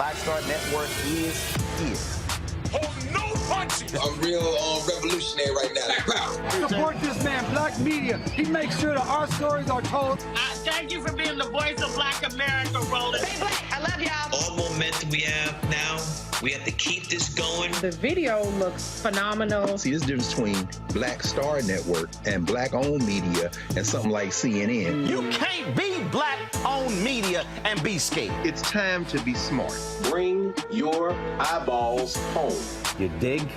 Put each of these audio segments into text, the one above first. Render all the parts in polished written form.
Black Star Network is here. Hold no punches! I'm real revolutionary right now. Support this man, Black Media. He makes sure that our stories are told. Thank you for being the voice of Black America, Roland. Stay black. I love y'all. All momentum we have now, we have to keep this going. The video looks phenomenal. See, this difference between Black Star Network and black-owned media and something like CNN. You can't be black-owned media and be scared. It's time to be smart. Bring your eyeballs home. You dig?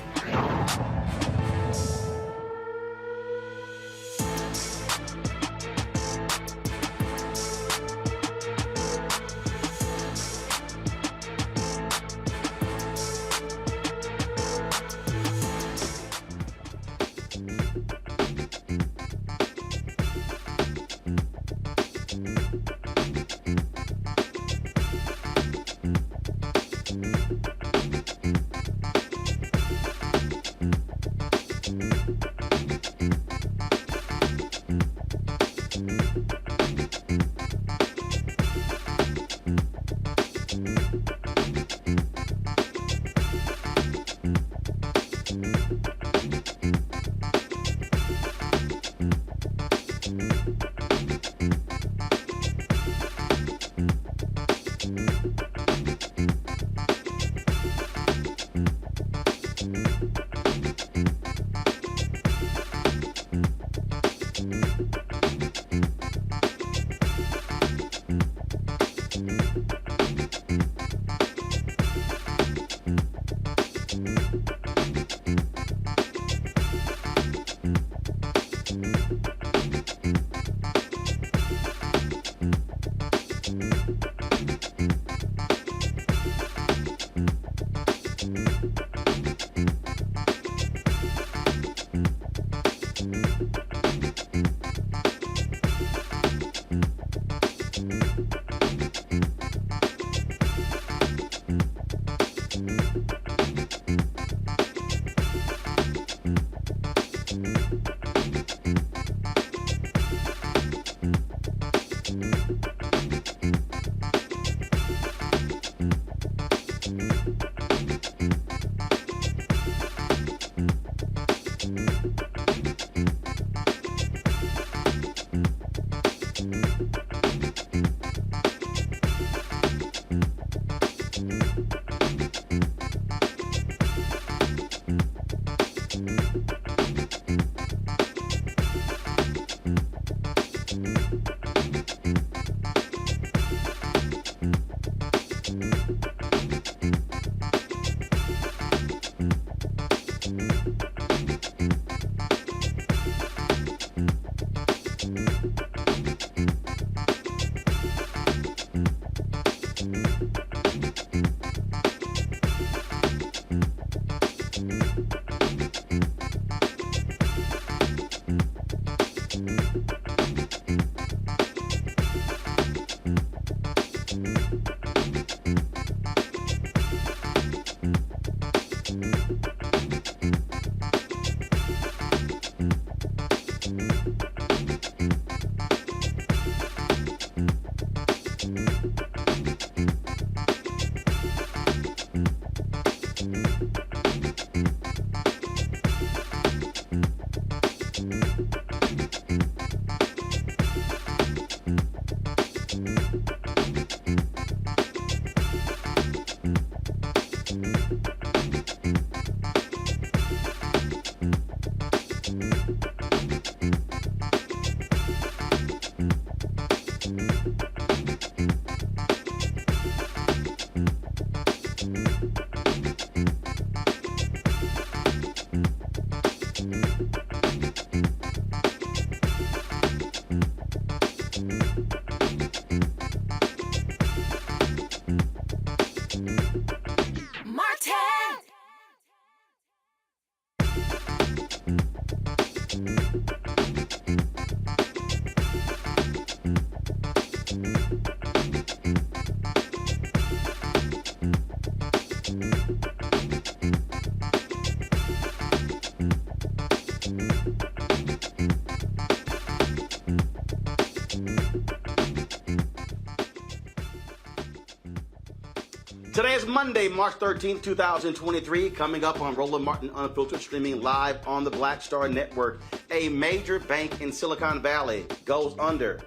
Today is Monday, March 13th, 2023. Coming up on Roland Martin Unfiltered, streaming live on the Black Star Network. A major bank in Silicon Valley goes under.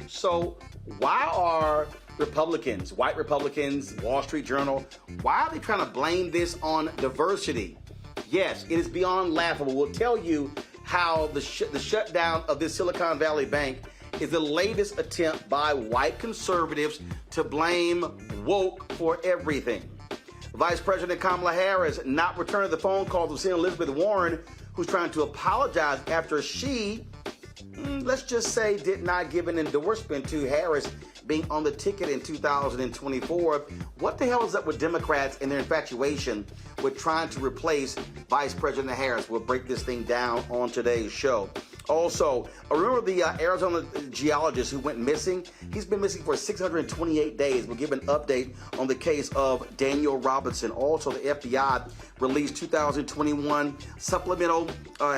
So why are Republicans, white Republicans, Wall Street Journal, why are they trying to blame this on diversity? Yes, it is beyond laughable. We'll tell you how the shutdown of this Silicon Valley bank is the latest attempt by white conservatives to blame woke for everything. Vice President Kamala Harris not returning the phone calls of Senator Elizabeth Warren, who's trying to apologize after she, let's just say, did not give an endorsement to Harris being on the ticket in 2024. What the hell is up with Democrats and their infatuation with trying to replace Vice President Harris? We'll break this thing down on today's show. Also, remember the Arizona geologist who went missing? He's been missing for 628 days. We'll give an update on the case of Daniel Robinson. Also, the FBI released 2021 supplemental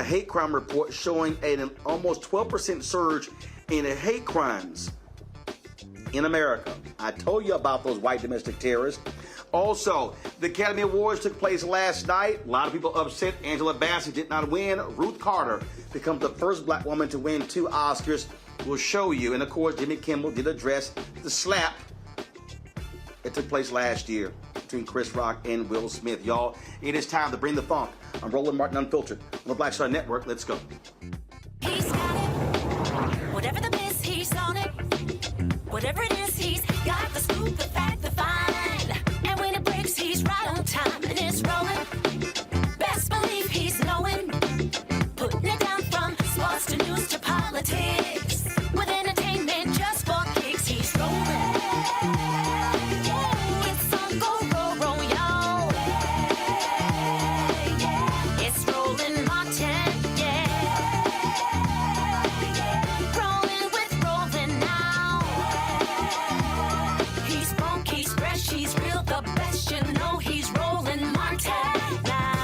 hate crime report showing an almost 12% surge in hate crimes in America. I told you about those white domestic terrorists. Also, the Academy Awards took place last night. A lot of people upset. Angela Bassett did not win. Ruth Carter becomes the first black woman to win 2 Oscars. We'll show you. And of course, Jimmy Kimmel did address the slap that took place last year between Chris Rock and Will Smith. Y'all, it is time to bring the funk. I'm Roland Martin Unfiltered on the Black Star Network. Let's go. He's got it. Whatever the miss, he's on it. Whatever it is, he's got the scoop, the fact, the find. And when it breaks, he's right on time and it's rolling. Best believe he's knowing. Putting it down from sports to news to politics. With entertainment just for kicks, he's rolling. It's on go, roll, y'all. It's Roland Martin, Rolling with Roland now. He's funky, he's fresh, he's real, the best, you know he's Roland Martin now.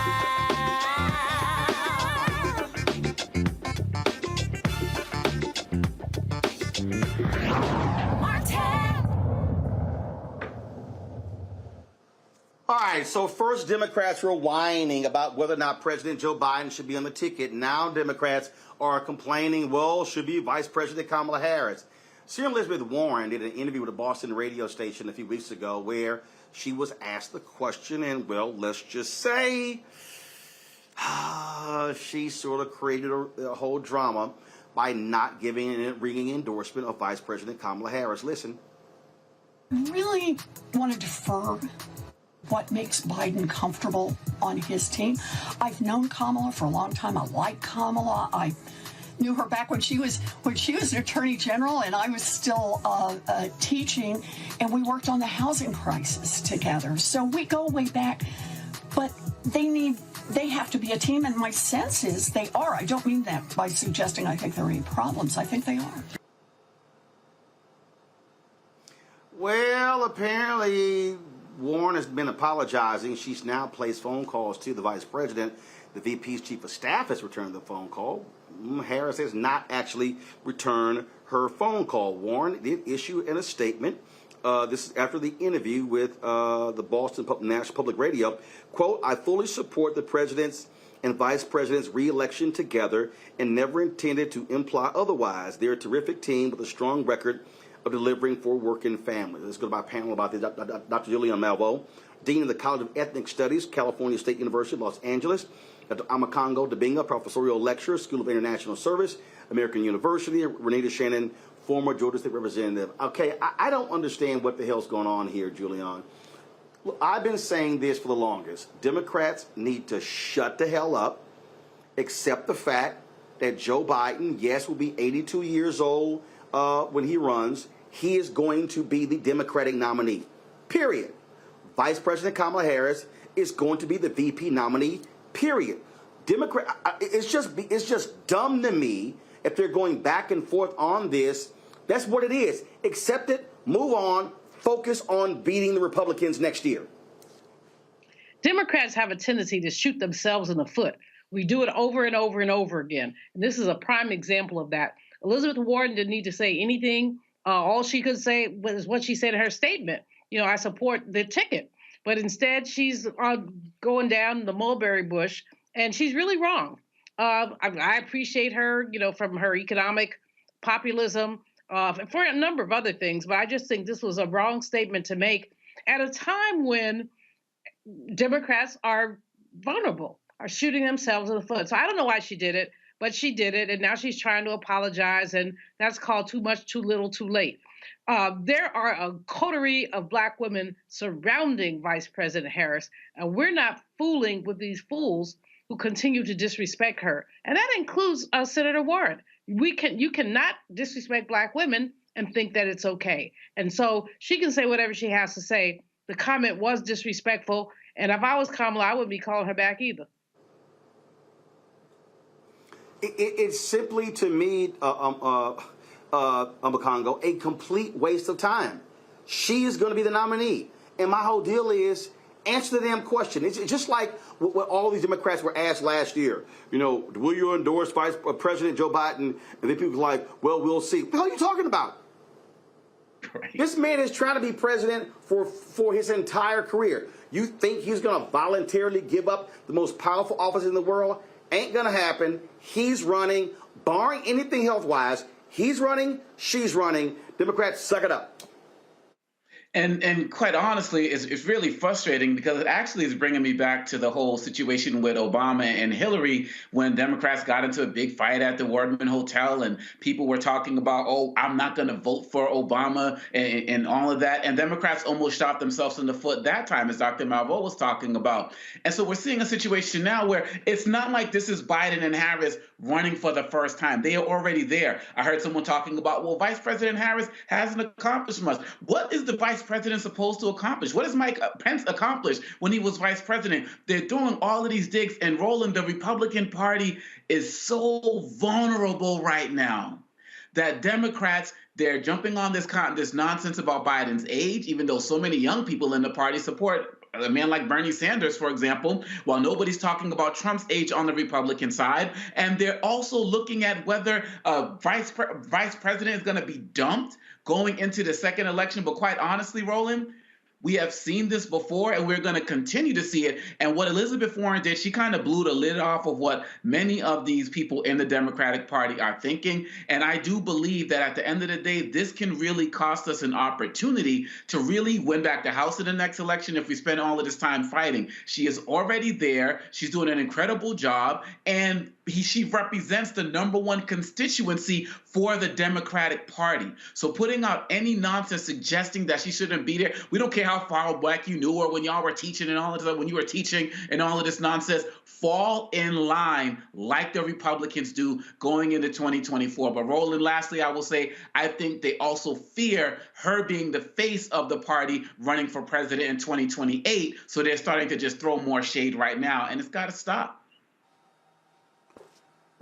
All right, so first Democrats were whining about whether or not President Joe Biden should be on the ticket. Now Democrats are complaining, well, should be Vice President Kamala Harris. Senator Elizabeth Warren did an interview with a Boston radio station a few weeks ago where she was asked the question, and, well, let's just say she sort of created a whole drama by not giving a ringing endorsement of Vice President Kamala Harris. Listen. I really want to defer what makes Biden comfortable on his team. I've known Kamala for a long time. I like Kamala. I knew her back when she was an attorney general and I was still teaching, and we worked on the housing crisis together. So we go way back, but they have to be a team, and my sense is they are. I don't mean that by suggesting I think there are any problems. I think they are. Well, apparently Warren has been apologizing. She's now placed phone calls to the vice president. The VP's chief of staff has returned the phone call. Harris has not actually returned her phone call. Warren did issue in a statement. This is after the interview with the Boston National Public Radio. Quote, I fully support the president's and vice president's re-election together and never intended to imply otherwise. They're a terrific team with a strong record of delivering for working families. Let's go to my panel about this. Dr. Julian Malvo, Dean of the College of Ethnic Studies, California State University, Los Angeles. Dr. Amakongo Debinga, professorial lecturer, School of International Service, American University. Renita Shannon, former Georgia State Representative. Okay, I don't understand what the hell's going on here, Julian. Look, I've been saying this for the longest. Democrats need to shut the hell up, accept the fact that Joe Biden, yes, will be 82 years old when he runs. He is going to be the Democratic nominee, period. Vice President Kamala Harris is going to be the VP nominee, period. It's just dumb to me if they're going back and forth on this. That's what it is. Accept it, move on, focus on beating the Republicans next year. Democrats have a tendency to shoot themselves in the foot. We do it over and over and over again. And this is a prime example of that. Elizabeth Warren didn't need to say anything. All she could say was what she said in her statement. I support the ticket. But instead, she's going down the mulberry bush, and she's really wrong. I appreciate her, from her economic populism, for a number of other things. But I just think this was a wrong statement to make at a time when Democrats are vulnerable, are shooting themselves in the foot. So I don't know why she did it, but she did it. And now she's trying to apologize. And that's called too much, too little, too late. There are a coterie of Black women surrounding Vice President Harris. And we're not fooling with these fools who continue to disrespect her. And that includes Senator Warren. You cannot disrespect Black women and think that it's okay. And so she can say whatever she has to say. The comment was disrespectful, and if I was Kamala, I wouldn't be calling her back either. It's simply, to me, Congo, a complete waste of time. She is going to be the nominee. And my whole deal is, answer the damn question. It's just like what all these Democrats were asked last year. Will you endorse Vice President Joe Biden? And then people were like, well, we'll see. What the hell are you talking about? Right. This man is trying to be president for his entire career. You think he's going to voluntarily give up the most powerful office in the world? Ain't going to happen. He's running, barring anything health-wise. He's running, she's running. Democrats, suck it up. And quite honestly, it's really frustrating because it actually is bringing me back to the whole situation with Obama and Hillary when Democrats got into a big fight at the Wardman Hotel and people were talking about, oh, I'm not going to vote for Obama and all of that. And Democrats almost shot themselves in the foot that time, as Dr. Malveaux was talking about. And so we're seeing a situation now where it's not like this is Biden and Harris running for the first time. They are already there. I heard someone talking about, well, Vice President Harris hasn't accomplished much. What is the Vice President supposed to accomplish? What does Mike Pence accomplish when he was Vice President? They're doing all of these digs, and Roland, the Republican Party is so vulnerable right now that Democrats, they're jumping on this nonsense about Biden's age, even though so many young people in the party support a man like Bernie Sanders, for example, while nobody's talking about Trump's age on the Republican side. And they're also looking at whether vice president is going to be dumped going into the second election. But quite honestly, Roland, we have seen this before, and we're going to continue to see it. And what Elizabeth Warren did, she kind of blew the lid off of what many of these people in the Democratic Party are thinking. And I do believe that at the end of the day, this can really cost us an opportunity to really win back the House in the next election if we spend all of this time fighting. She is already there. She's doing an incredible job. And she represents the #1 constituency for the Democratic Party. So putting out any nonsense suggesting that she shouldn't be there, we don't care how far back you knew her when y'all were teaching and all of this, when you were teaching and all of this nonsense, fall in line like the Republicans do going into 2024. But Roland, lastly, I will say, I think they also fear her being the face of the party running for president in 2028. So they're starting to just throw more shade right now, and it's got to stop.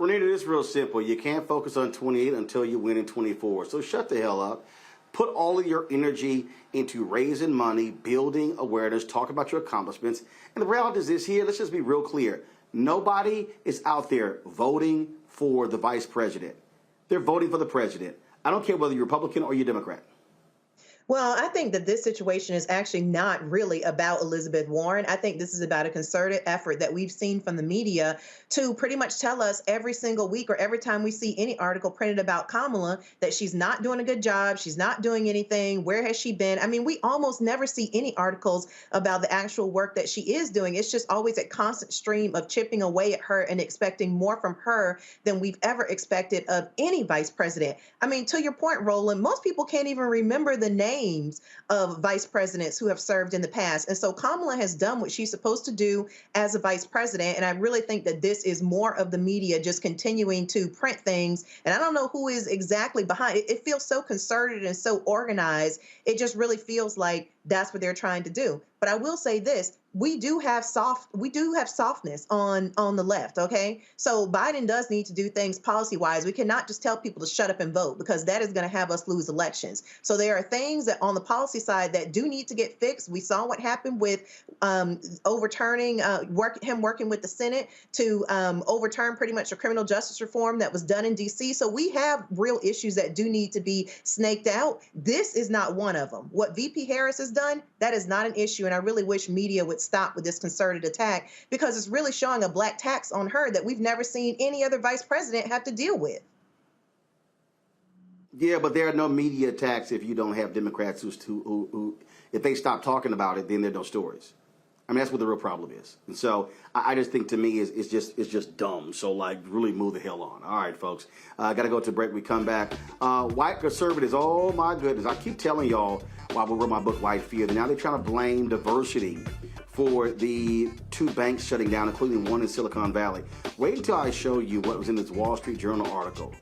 Renita, it's real simple. You can't focus on 28 until you win in 24. So shut the hell up. Put all of your energy into raising money, building awareness, talk about your accomplishments. And the reality is this here, let's just be real clear. Nobody is out there voting for the vice president. They're voting for the president. I don't care whether you're Republican or you're Democrat. Well, I think that this situation is actually not really about Elizabeth Warren. I think this is about a concerted effort that we've seen from the media to pretty much tell us every single week or every time we see any article printed about Kamala that she's not doing a good job, she's not doing anything, where has she been? I mean, we almost never see any articles about the actual work that she is doing. It's just always a constant stream of chipping away at her and expecting more from her than we've ever expected of any vice president. I mean, to your point, Roland, most people can't even remember the names of vice presidents who have served in the past. And so Kamala has done what she's supposed to do as a vice president. And I really think that this is more of the media just continuing to print things. And I don't know who is exactly behind it. It feels so concerted and so organized. It just really feels like that's what they're trying to do. But I will say this, we do have softness on the left, okay? So Biden does need to do things policy-wise. We cannot just tell people to shut up and vote, because that is going to have us lose elections. So there are things that on the policy side that do need to get fixed. We saw what happened with overturning, him working with the Senate to overturn pretty much a criminal justice reform that was done in D.C. So we have real issues that do need to be snaked out. This is not one of them. What VP Harris has done, that is not an issue. And I really wish media would stop with this concerted attack, because it's really showing a black tax on her that we've never seen any other vice president have to deal with. Yeah, but there are no media attacks if you don't have Democrats who if they stop talking about it, then there are no stories. I mean, that's what the real problem is. And so I just think, to me, it's just dumb. So, like, really move the hell on. All right, folks. Got to go to a break. We come back. White conservatives, oh, my goodness. I keep telling y'all while we read my book, White Fear, that now they're trying to blame diversity for the 2 banks shutting down, including one in Silicon Valley. Wait until I show you what was in this Wall Street Journal article.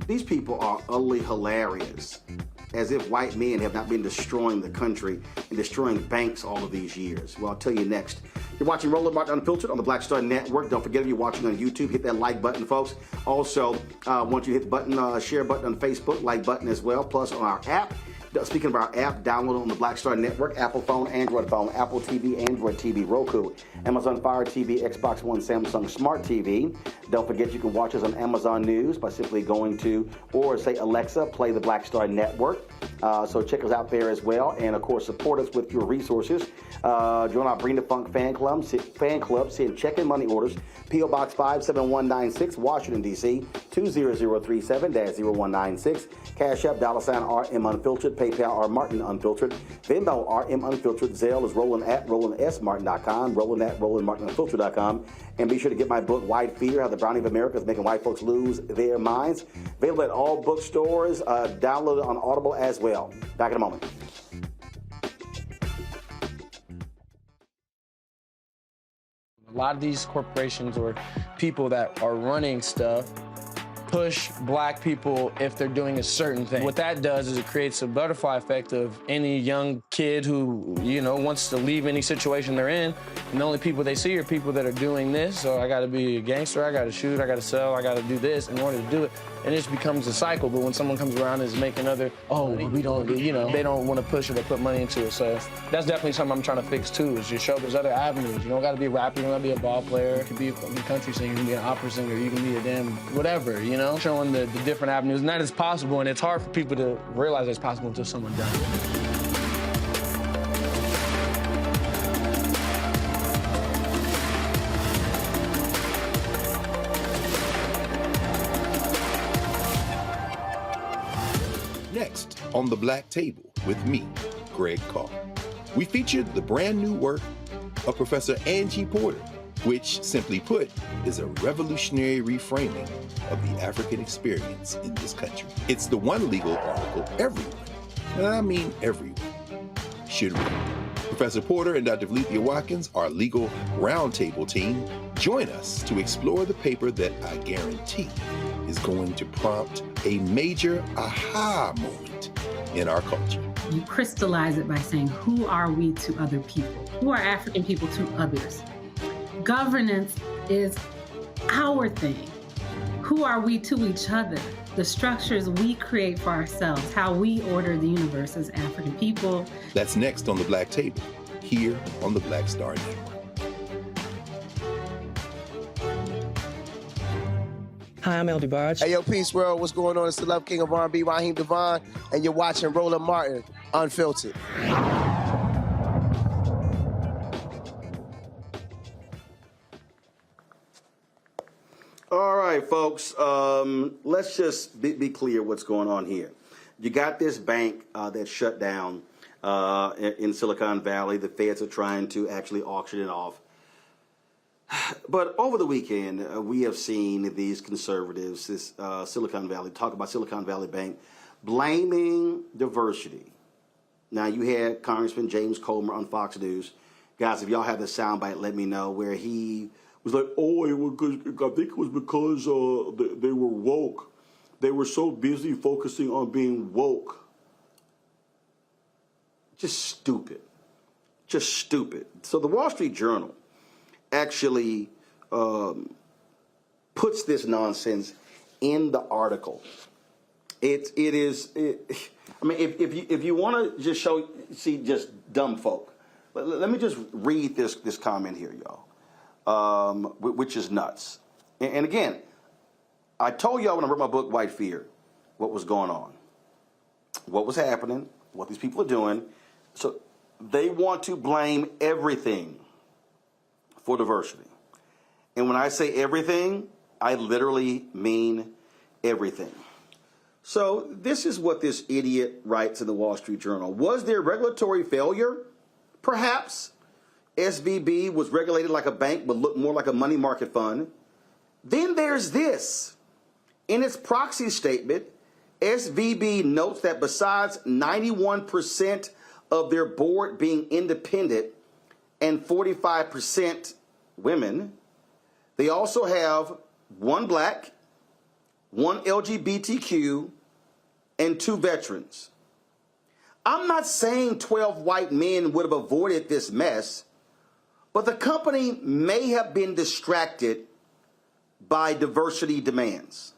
These people are utterly hilarious, as if white men have not been destroying the country and destroying banks all of these years. Well, I'll tell you next. You're watching Roland Martin Unfiltered on the Black Star Network. Don't forget, if you're watching on YouTube, hit that like button, folks. Also, once you hit the button, share button on Facebook, like button as well, plus on our app. Speaking of our app, download it on the Black Star Network, Apple phone, Android phone, Apple TV, Android TV, Roku, Amazon Fire TV, Xbox One, Samsung Smart TV. Don't forget you can watch us on Amazon News by simply going to, or say, Alexa, play the Black Star Network. So check us out there as well. And, of course, support us with your resources. Join our Bring the Funk fan club, send check and money orders, P.O. Box 57196, Washington, D.C., 20037-0196. Cash App, $RM Unfiltered, PayPal, R Martin Unfiltered, Venmo, RM Unfiltered, Zelle is Roland at RolandSMartin.com, Roland at RolandMartinUnfiltered.com. And be sure to get my book, White Fear, How the Browning of America is Making White Folks Lose Their Minds. Available at all bookstores, downloaded on Audible as well. Back in a moment. A lot of these corporations or people that are running stuff push black people if they're doing a certain thing. What that does is it creates a butterfly effect of any young kid who, wants to leave any situation they're in, and the only people they see are people that are doing this. So I gotta be a gangster, I gotta shoot, I gotta sell, I gotta do this in order to do it. And it just becomes a cycle. But when someone comes around and is making we don't, they don't want to push it or put money into it. So that's definitely something I'm trying to fix too, is just show there's other avenues. You don't gotta be a rapper, you don't gotta be a ball player, you can be a country singer, you can be an opera singer, you can be a damn whatever, showing the different avenues. And that is possible, and it's hard for people to realize it's possible until someone does it. Next on The Black Table with me, Greg Carr, we featured the brand new work of Professor Angie Porter, which, simply put, is a revolutionary reframing of the African experience in this country. It's the one legal article everyone, and I mean everyone, should read. Professor Porter and Dr. Valencia Watkins, our legal roundtable team, join us to explore the paper that I guarantee is going to prompt a major aha moment in our culture. You crystallize it by saying, who are we to other people? Who are African people to others? Governance is our thing. Who are we to each other? The structures we create for ourselves, how we order the universe as African people. That's next on The Black Table, here on the Black Star Network. Hi, I'm El DeBarge. Hey, yo, Peace World. What's going on? It's the Love King of R&B, Raheem Devon, and you're watching Roland Martin Unfiltered. All right, folks. Let's just be clear what's going on here. You got this bank that shut down in Silicon Valley. The feds are trying to actually auction it off. But over the weekend, we have seen these conservatives, this Silicon Valley, talk about Silicon Valley Bank, blaming diversity. Now, you had Congressman James Comer on Fox News. Guys, if y'all have the soundbite, let me know, where he was like, I think it was because they were woke. They were so busy focusing on being woke. Just stupid. Just stupid. So the Wall Street Journal actually puts this nonsense in the article. I mean, if you want to just see just dumb folk, let me just read this comment here, y'all, which is nuts. And again, I told y'all when I wrote my book, White Fear, what was going on, what was happening, what these people are doing. So they want to blame everything for diversity. And when I say everything, I literally mean everything. So this is what this idiot writes in the Wall Street Journal. Was there regulatory failure? Perhaps. SVB was regulated like a bank but looked more like a money market fund. Then there's this. In its proxy statement, SVB notes that besides 91% of their board being independent and 45% women, they also have 1 black, 1 LGBTQ, and 2 veterans. I'm not saying 12 white men would have avoided this mess, but the company may have been distracted by diversity demands.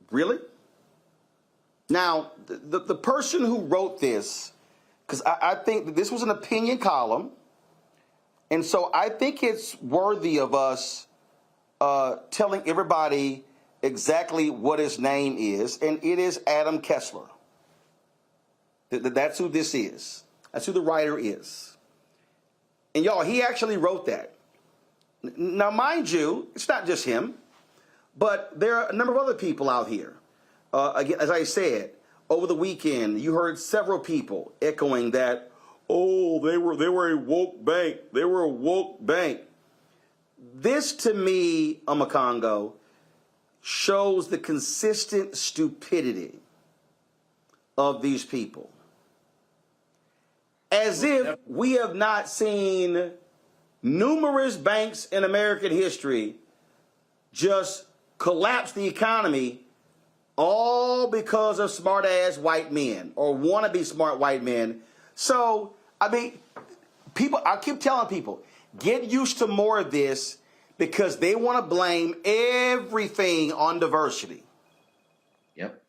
Really? Now, the person who wrote this, because I think that this was an opinion column, and so I think it's worthy of us telling everybody exactly what his name is, and it is Adam Kessler. That's who this is. That's who the writer is. And y'all, he actually wrote that. Now, mind you, it's not just him, but there are a number of other people out here. Again, as I said, over the weekend, you heard several people echoing that, oh, they were a woke bank. They were a woke bank. This, to me, Omakongo, shows the consistent stupidity of these people. As if we have not seen numerous banks in American history just collapse the economy all because of smart-ass white men or wannabe smart white men. So, I mean, people, I keep telling people, get used to more of this because they want to blame everything on diversity. Yep.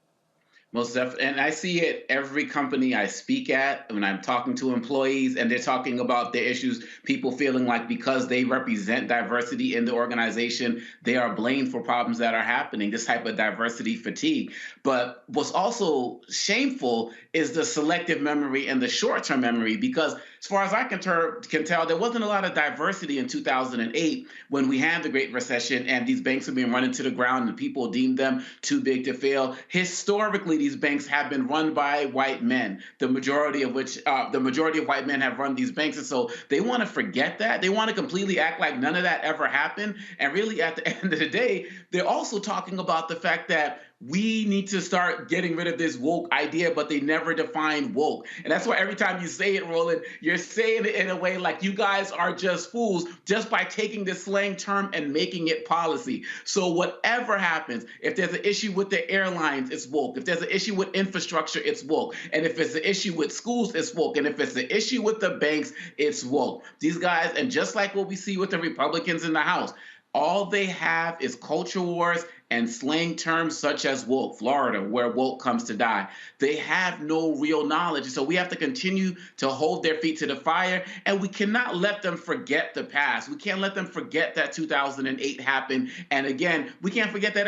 Most definitely. And I see it every company I speak at when I'm talking to employees and they're talking about the issues, people feeling like because they represent diversity in the organization, they are blamed for problems that are happening, this type of diversity fatigue. But what's also shameful is the selective memory and the short-term memory, because as far as I can tell, there wasn't a lot of diversity in 2008 when we had the Great Recession and these banks were being run into the ground and people deemed them too big to fail. Historically, these banks have been run by white men, the majority of white men have run these banks. And so they want to forget that. They want to completely act like none of that ever happened. And really, at the end of the day, they're also talking about the fact that we need to start getting rid of this woke idea, but they never define woke. And that's why every time you say it, Roland, you're saying it in a way like you guys are just fools just by taking this slang term and making it policy. So whatever happens, if there's an issue with the airlines, it's woke. If there's an issue with infrastructure, it's woke. And if it's an issue with schools, it's woke. And if it's an issue with the banks, it's woke. These guys, and just like what we see with the Republicans in the House, all they have is culture wars and slang terms such as woke, Florida, where woke comes to die. They have no real knowledge. So we have to continue to hold their feet to the fire, and we cannot let them forget the past. We can't let them forget that 2008 happened. And again, we can't forget that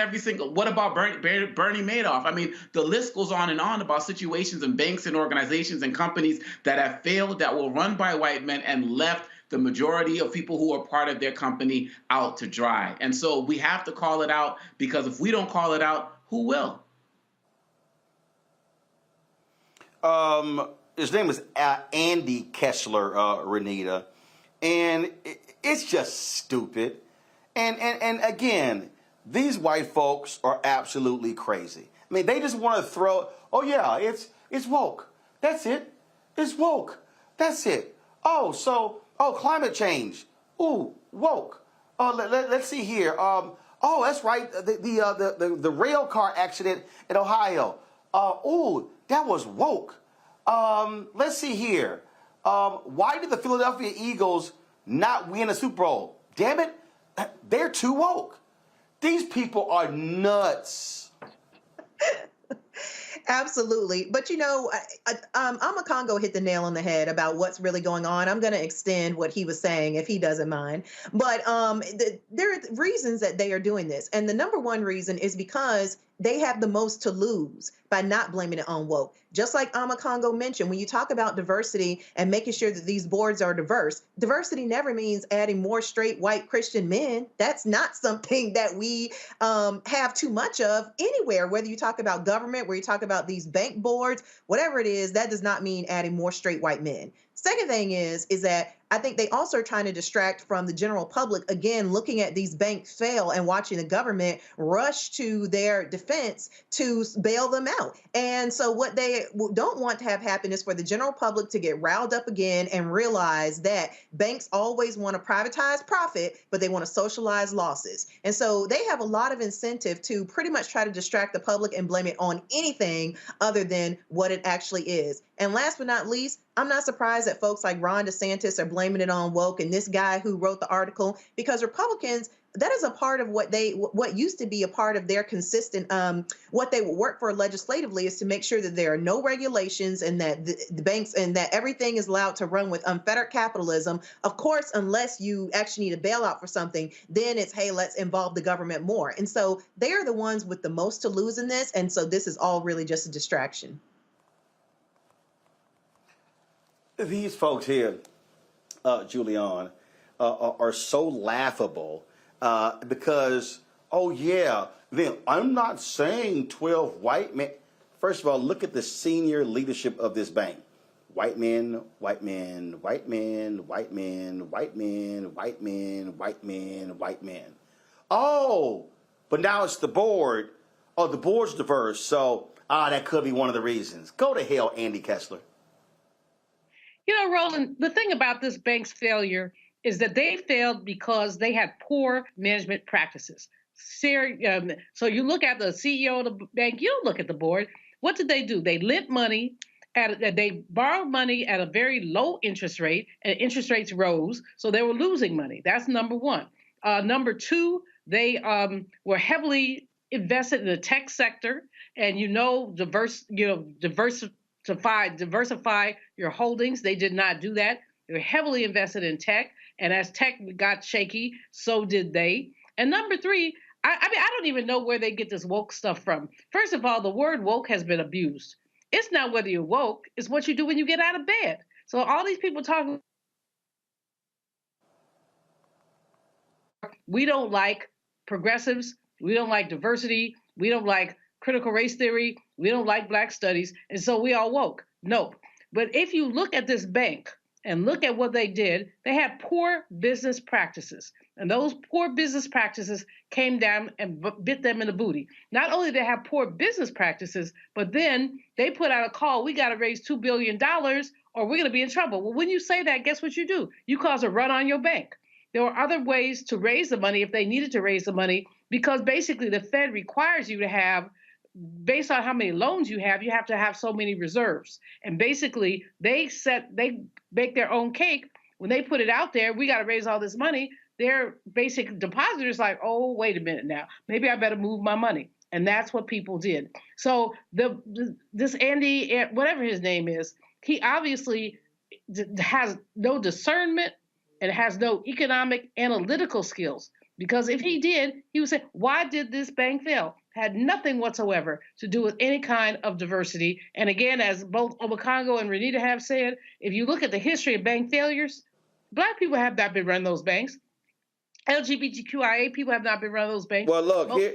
what about Bernie Madoff? I mean, the list goes on and on about situations in banks and organizations and companies that have failed, that were run by white men and left the majority of people who are part of their company out to dry. And so we have to call it out, because if we don't call it out, who will? His name is Andy Kessler, Renita, and it's just stupid. And again, these white folks are absolutely crazy. I mean, they just want to throw, oh yeah, it's woke. That's it. It's woke. That's it. Oh, climate change. Ooh, woke. Let's see here. Oh, that's right. The rail car accident in Ohio. Ooh, that was woke. Let's see here. Why did the Philadelphia Eagles not win a Super Bowl? Damn it, they're too woke. These people are nuts. Absolutely. But, you know, Amakongo hit the nail on the head about what's really going on. I'm going to extend what he was saying if he doesn't mind. But there are reasons that they are doing this. And the number one reason is because they have the most to lose by not blaming it on woke. Just like Amakongo mentioned, when you talk about diversity and making sure that these boards are diverse, diversity never means adding more straight white Christian men. That's not something that we have too much of anywhere, whether you talk about government, where you talk about these bank boards, whatever it is, that does not mean adding more straight white men. Second thing is that I think they also are trying to distract from the general public, again, looking at these banks fail and watching the government rush to their defense to bail them out. And so what they don't want to have happen is for the general public to get riled up again and realize that banks always want to privatize profit, but they want to socialize losses. And so they have a lot of incentive to pretty much try to distract the public and blame it on anything other than what it actually is. And last but not least, I'm not surprised that folks like Ron DeSantis are blaming it on woke and this guy who wrote the article, because Republicans, that is a part of what used to be a part of their consistent, what they would work for legislatively is to make sure that there are no regulations and that the banks and that everything is allowed to run with unfettered capitalism. Of course, unless you actually need a bailout for something, then it's, hey, let's involve the government more. And so they are the ones with the most to lose in this. And so this is all really just a distraction. These folks here, Julian, are so laughable because, oh yeah, then I'm not saying 12 white men. First of all, look at the senior leadership of this bank. White men, white men, white men, white men, white men, white men, white men, white men. Oh, but now it's the board. Oh, the board's diverse, so that could be one of the reasons. Go to hell, Andy Kessler. You know, Roland, the thing about this bank's failure is that they failed because they had poor management practices. So you look at the CEO of the bank, you don't look at the board. What did they do? They lent money, they borrowed money at a very low interest rate, and interest rates rose, so they were losing money. That's number one. Number two, they were heavily invested in the tech sector, and diversify your holdings. They did not do that. They were heavily invested in tech, and as tech got shaky, so did they. And number three, I mean, I don't even know where they get this woke stuff from. First of all, the word woke has been abused. It's not whether you're woke, it's what you do when you get out of bed. So all these people talking, we don't like progressives, we don't like diversity, we don't like critical race theory, we don't like black studies, and so we all woke. Nope. But if you look at this bank and look at what they did, they had poor business practices. And those poor business practices came down and bit them in the booty. Not only did they have poor business practices, but then they put out a call, we got to raise $2 billion or we're going to be in trouble. Well, when you say that, guess what you do? You cause a run on your bank. There were other ways to raise the money if they needed to raise the money, because basically the Fed requires you to have, based on how many loans you have to have so many reserves. And basically they bake their own cake. When they put it out there, we got to raise all this money. Their basic depositors like, oh, wait a minute now, maybe I better move my money. And that's what people did. So this Andy, whatever his name is, he obviously has no discernment and has no economic analytical skills. Because if he did, he would say, why did this bank fail? Had nothing whatsoever to do with any kind of diversity. And again, as both Obakongo and Renita have said, if you look at the history of bank failures, Black people have not been running those banks. LGBTQIA people have not been running those banks. Well, look, here,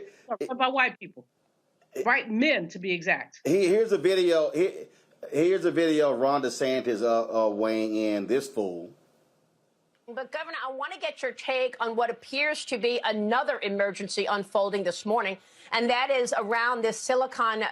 about white people, white men to be exact. Here's a video. Here's a video of Ron DeSantis weighing in this fool. But, Governor, I want to get your take on what appears to be another emergency unfolding this morning, and that is around this Silicon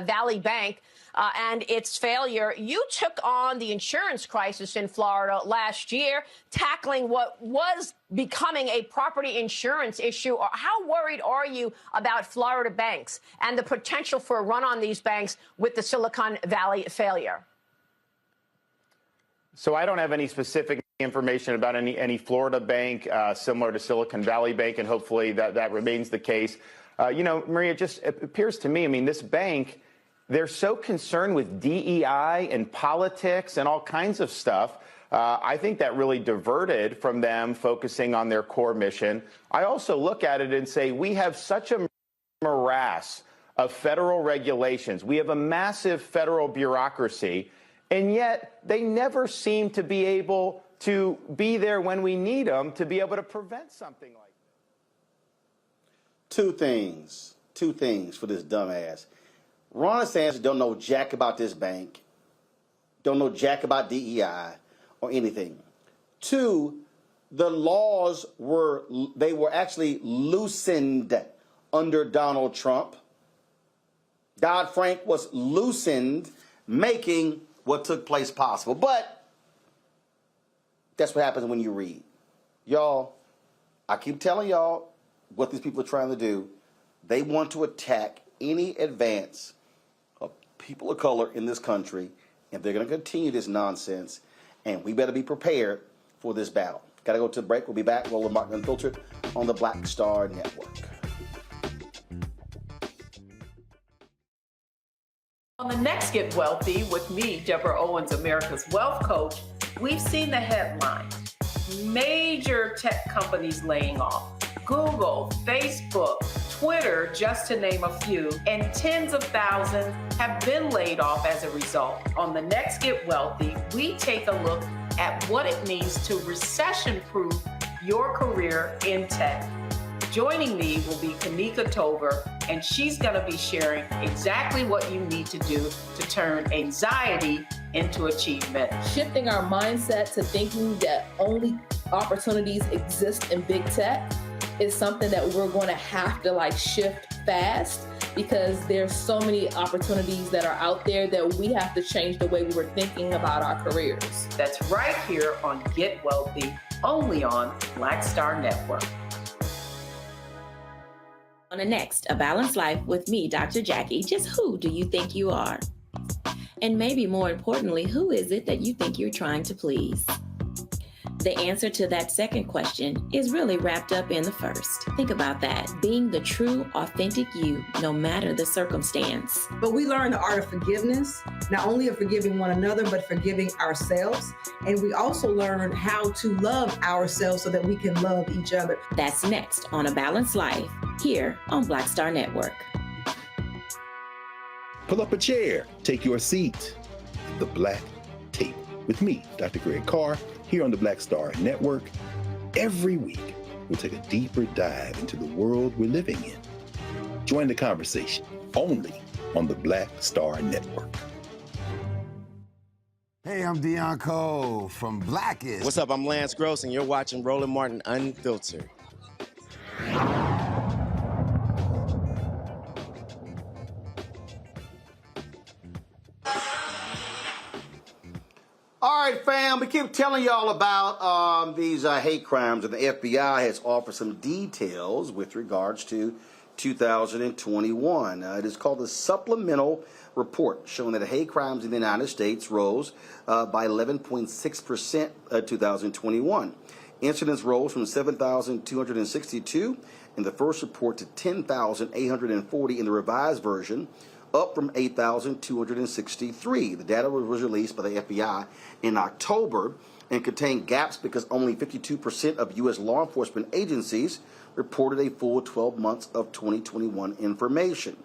Valley Bank. and its failure. You took on the insurance crisis in Florida last year, tackling what was becoming a property insurance issue. How worried are you about Florida banks and the potential for a run on these banks with the Silicon Valley failure? So I don't have any specific information about any Florida bank similar to Silicon Valley Bank, and hopefully that remains the case. You know, Maria, it just appears to me, I mean, this bank, they're so concerned with DEI and politics and all kinds of stuff. I think that really diverted from them focusing on their core mission. I also look at it and say, we have such a morass of federal regulations. We have a massive federal bureaucracy, and yet they never seem to be able to be there when we need them to be able to prevent something like that. Two things for this dumbass. Ron DeSantis don't know jack about this bank, don't know jack about DEI or anything. Two, the laws were actually loosened under Donald Trump. Dodd-Frank was loosened, making what took place possible. But that's what happens when you read. Y'all, I keep telling y'all what these people are trying to do. They want to attack any advance of people of color in this country, and they're going to continue this nonsense, and we better be prepared for this battle. Got to go to the break. We'll be back. Roland Martin Unfiltered on the Black Star Network. On the next Get Wealthy with me, Deborah Owens, America's Wealth Coach, we've seen the headline. Major tech companies laying off. Google, Facebook, Twitter, just to name a few, and tens of thousands have been laid off as a result. On the next Get Wealthy, we take a look at what it means to recession-proof your career in tech. Joining me will be Kanika Tover, and she's going to be sharing exactly what you need to do to turn anxiety into achievement. Shifting our mindset to thinking that only opportunities exist in big tech is something that we're going to have to shift fast, because there's so many opportunities that are out there that we have to change the way we were thinking about our careers. That's right here on Get Wealthy, only on Black Star Network. On the next, A Balanced Life with me, Dr. Jackie, just who do you think you are? And maybe more importantly, who is it that you think you're trying to please? The answer to that second question is really wrapped up in the first. Think about that. Being the true, authentic you, no matter the circumstance. But we learn the art of forgiveness, not only of forgiving one another, but forgiving ourselves. And we also learn how to love ourselves so that we can love each other. That's next on A Balanced Life, here on Black Star Network. Pull up a chair, take your seat at the Black Table with me, Dr. Greg Carr, here on the Black Star Network. Every week, we'll take a deeper dive into the world we're living in. Join the conversation only on the Black Star Network. Hey, I'm Deion Cole from Blackest. What's up? I'm Lance Gross, and you're watching Roland Martin Unfiltered. All right, fam, we keep telling y'all about these hate crimes, and the FBI has offered some details with regards to 2021. It is called the Supplemental Report, showing that hate crimes in the United States rose by 11.6% 2021. Incidents rose from 7,262 in the first report to 10,840 in the revised version, up from 8,263. The data was released by the FBI in October and contained gaps because only 52% of U.S. law enforcement agencies reported a full 12 months of 2021 information.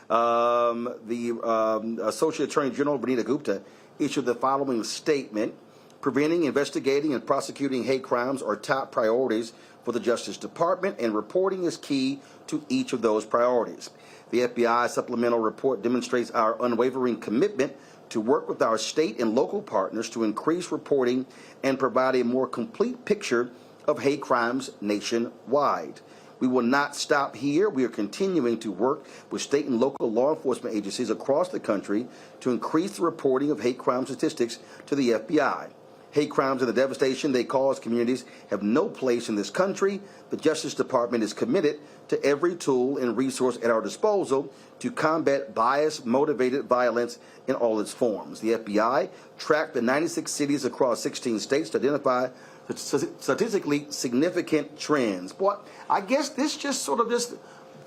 The Associate Attorney General, Vanita Gupta, issued the following statement: preventing, investigating, and prosecuting hate crimes are top priorities for the Justice Department, and reporting is key to each of those priorities. The FBI supplemental report demonstrates our unwavering commitment to work with our state and local partners to increase reporting and provide a more complete picture of hate crimes nationwide. We will not stop here. We are continuing to work with state and local law enforcement agencies across the country to increase the reporting of hate crime statistics to the FBI. Hate crimes and the devastation they cause communities have no place in this country. The Justice Department is committed to every tool and resource at our disposal to combat bias-motivated violence in all its forms. The FBI tracked the 96 cities across 16 states to identify statistically significant trends. Boy, I guess this just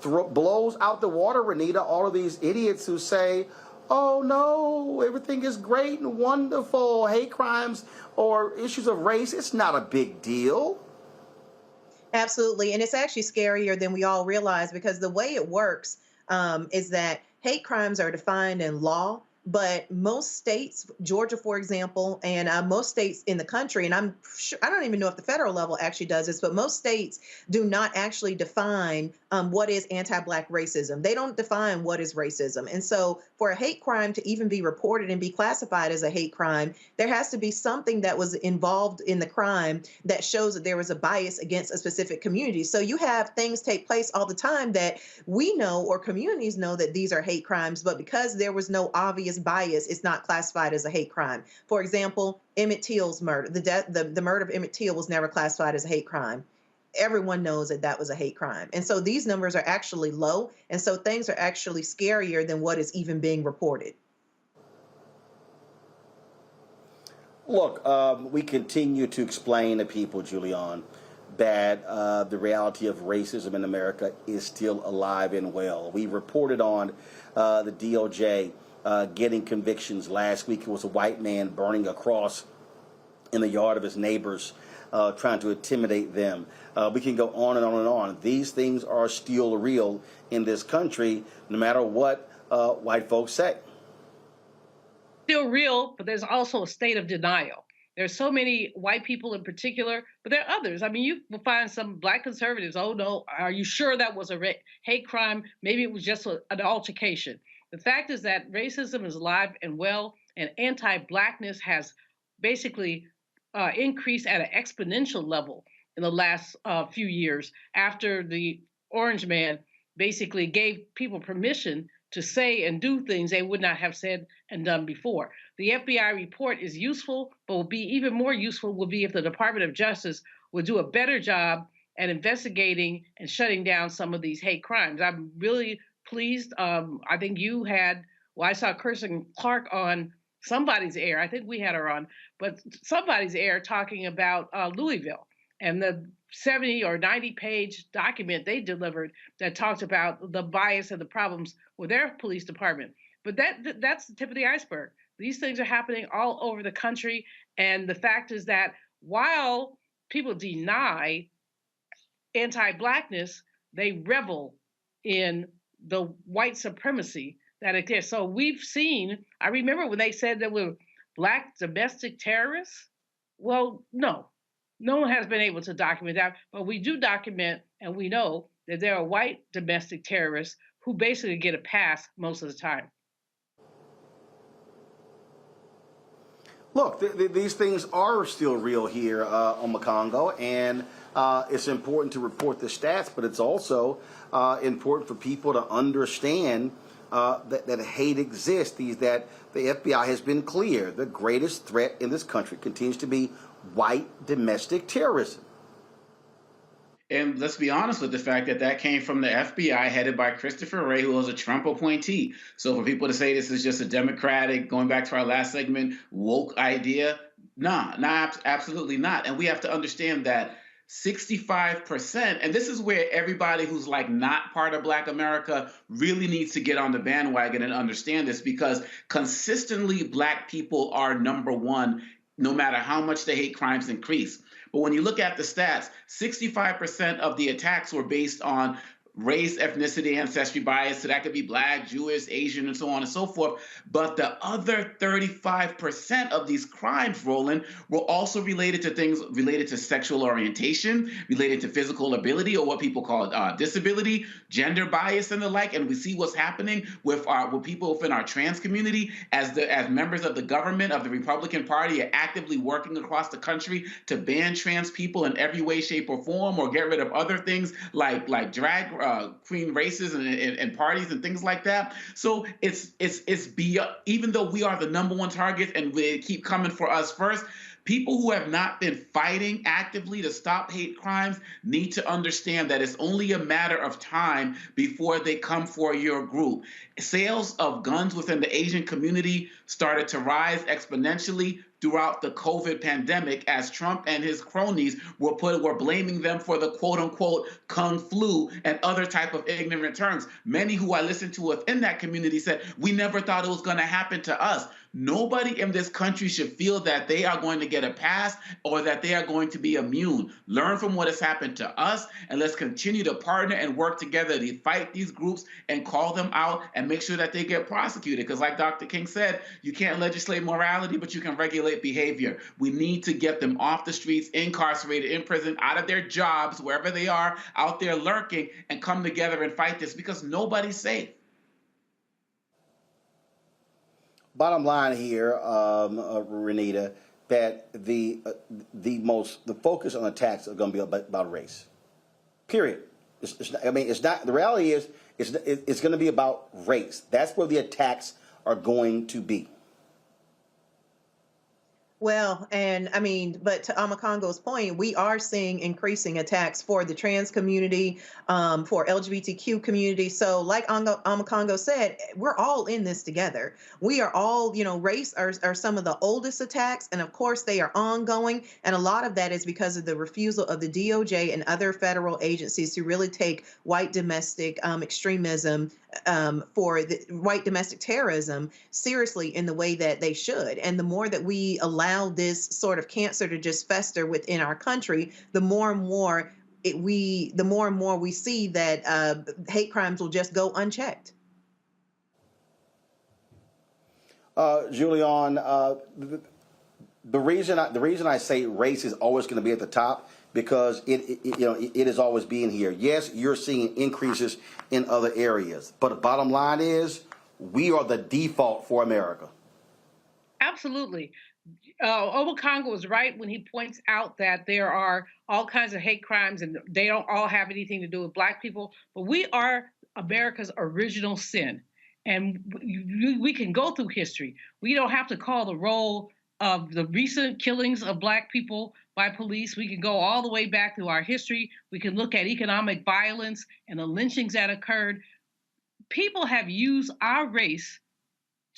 blows out the water, Renita, all of these idiots who say, oh no, everything is great and wonderful, hate crimes or issues of race, it's not a big deal. Absolutely. And it's actually scarier than we all realize, because the way it works is that hate crimes are defined in law, but most states, Georgia, for example, and most states in the country, and I'm sure, I don't even know if the federal level actually does this, but most states do not actually define what is anti-Black racism. They don't define what is racism. And so for a hate crime to even be reported and be classified as a hate crime, there has to be something that was involved in the crime that shows that there was a bias against a specific community. So you have things take place all the time that we know, or communities know, that these are hate crimes, but because there was no obvious bias, it's not classified as a hate crime. For example, Emmett Till's murder, the murder of Emmett Till was never classified as a hate crime. Everyone knows that that was a hate crime. And so these numbers are actually low. And so things are actually scarier than what is even being reported. Look, we continue to explain to people, Julian, that the reality of racism in America is still alive and well. We reported on the DOJ getting convictions. Last week, it was a white man burning a cross in the yard of his neighbors, trying to intimidate them. We can go on and on and on. These things are still real in this country, no matter what white folks say. Still real, but there's also a state of denial. There's so many white people in particular, but there are others. I mean, you will find some Black conservatives, oh no, are you sure that was a hate crime? Maybe it was just an altercation. The fact is that racism is alive and well, and anti-Blackness has basically increased at an exponential level in the last few years, after the Orange Man basically gave people permission to say and do things they would not have said and done before. The FBI report is useful, but will be even more useful would be if the Department of Justice would do a better job at investigating and shutting down some of these hate crimes. I'm really pleased. I think you had, I saw Kirsten Clark on somebody's air. I think we had her on, but somebody's air talking about Louisville and the 70 or 90 page document they delivered that talked about the bias and the problems with their police department. But that's the tip of the iceberg. These things are happening all over the country. And the fact is that while people deny anti-Blackness, they revel in the white supremacy that exists. So we've seen, I remember when they said there were Black domestic terrorists. Well, no one has been able to document that, but we do document, and we know that there are white domestic terrorists who basically get a pass most of the time. Look, these things are still real here on the Congo, and it's important to report the stats, but it's also important for people to understand that hate exists, that the FBI has been clear. The greatest threat in this country continues to be white domestic terrorism. And let's be honest with the fact that came from the FBI headed by Christopher Wray, who was a Trump appointee. So for people to say this is just a Democratic, going back to our last segment, woke idea, absolutely not. And we have to understand that 65%, and this is where everybody who's like not part of Black America really needs to get on the bandwagon and understand this, because consistently Black people are number one, no matter how much the hate crimes increase. But when you look at the stats, 65% of the attacks were based on race, ethnicity, ancestry bias. So that could be Black, Jewish, Asian, and so on and so forth. But the other 35% of these crimes, Roland, were also related to things related to sexual orientation, related to physical ability, or what people call disability, gender bias, and the like. And we see what's happening with people within our trans community as members of the government of the Republican Party are actively working across the country to ban trans people in every way, shape, or form, or get rid of other things like drag queen races and parties and things like that. So it's beyond, even though we are the #1 target and they keep coming for us first, people who have not been fighting actively to stop hate crimes need to understand that it's only a matter of time before they come for your group. Sales of guns within the Asian community started to rise exponentially throughout the COVID pandemic as Trump and his cronies were blaming them for the quote-unquote Kung flu and other type of ignorant terms. Many who I listened to within that community said, we never thought it was going to happen to us. Nobody in this country should feel that they are going to get a pass or that they are going to be immune. Learn from what has happened to us, and let's continue to partner and work together to fight these groups and call them out and make sure that they get prosecuted. Because like Dr. King said, you can't legislate morality, but you can regulate behavior. We need to get them off the streets, incarcerated, in prison, out of their jobs, wherever they are, out there lurking, and come together and fight this because nobody's safe. Bottom line here, Renita, that the focus on attacks are going to be about race. Period. It's not. The reality is, it's going to be about race. That's where the attacks are going to be. Well, and I mean, but to Amakongo's point, we are seeing increasing attacks for the trans community, for LGBTQ community. So like Amakongo said, we're all in this together. We are all, race are some of the oldest attacks. And of course, they are ongoing. And a lot of that is because of the refusal of the DOJ and other federal agencies to really take white domestic extremism for the white domestic terrorism seriously in the way that they should. And the more that we allow this sort of cancer to just fester within our country, the more and more we see that hate crimes will just go unchecked. Julian, the reason I say race is always going to be at the top, because it is always being here. Yes, you're seeing increases in other areas, but the bottom line is we are the default for America. Absolutely. Obakongo was right when he points out that there are all kinds of hate crimes and they don't all have anything to do with Black people, but we are America's original sin. And we can go through history. We don't have to call the role of the recent killings of Black people by police. We can go all the way back through our history. We can look at economic violence and the lynchings that occurred. People have used our race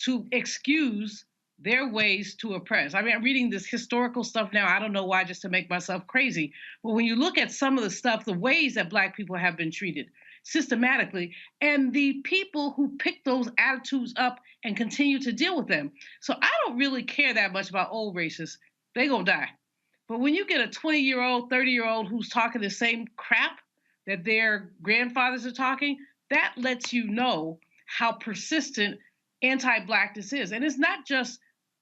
to excuse their ways to oppress. I mean, I'm reading this historical stuff now. I don't know why, just to make myself crazy. But when you look at some of the stuff, the ways that Black people have been treated systematically, and the people who pick those attitudes up and continue to deal with them. So I don't really care that much about old racists. They gonna die. But when you get a 20-year-old, 30-year-old who's talking the same crap that their grandfathers are talking, that lets you know how persistent anti-Blackness is. And it's not just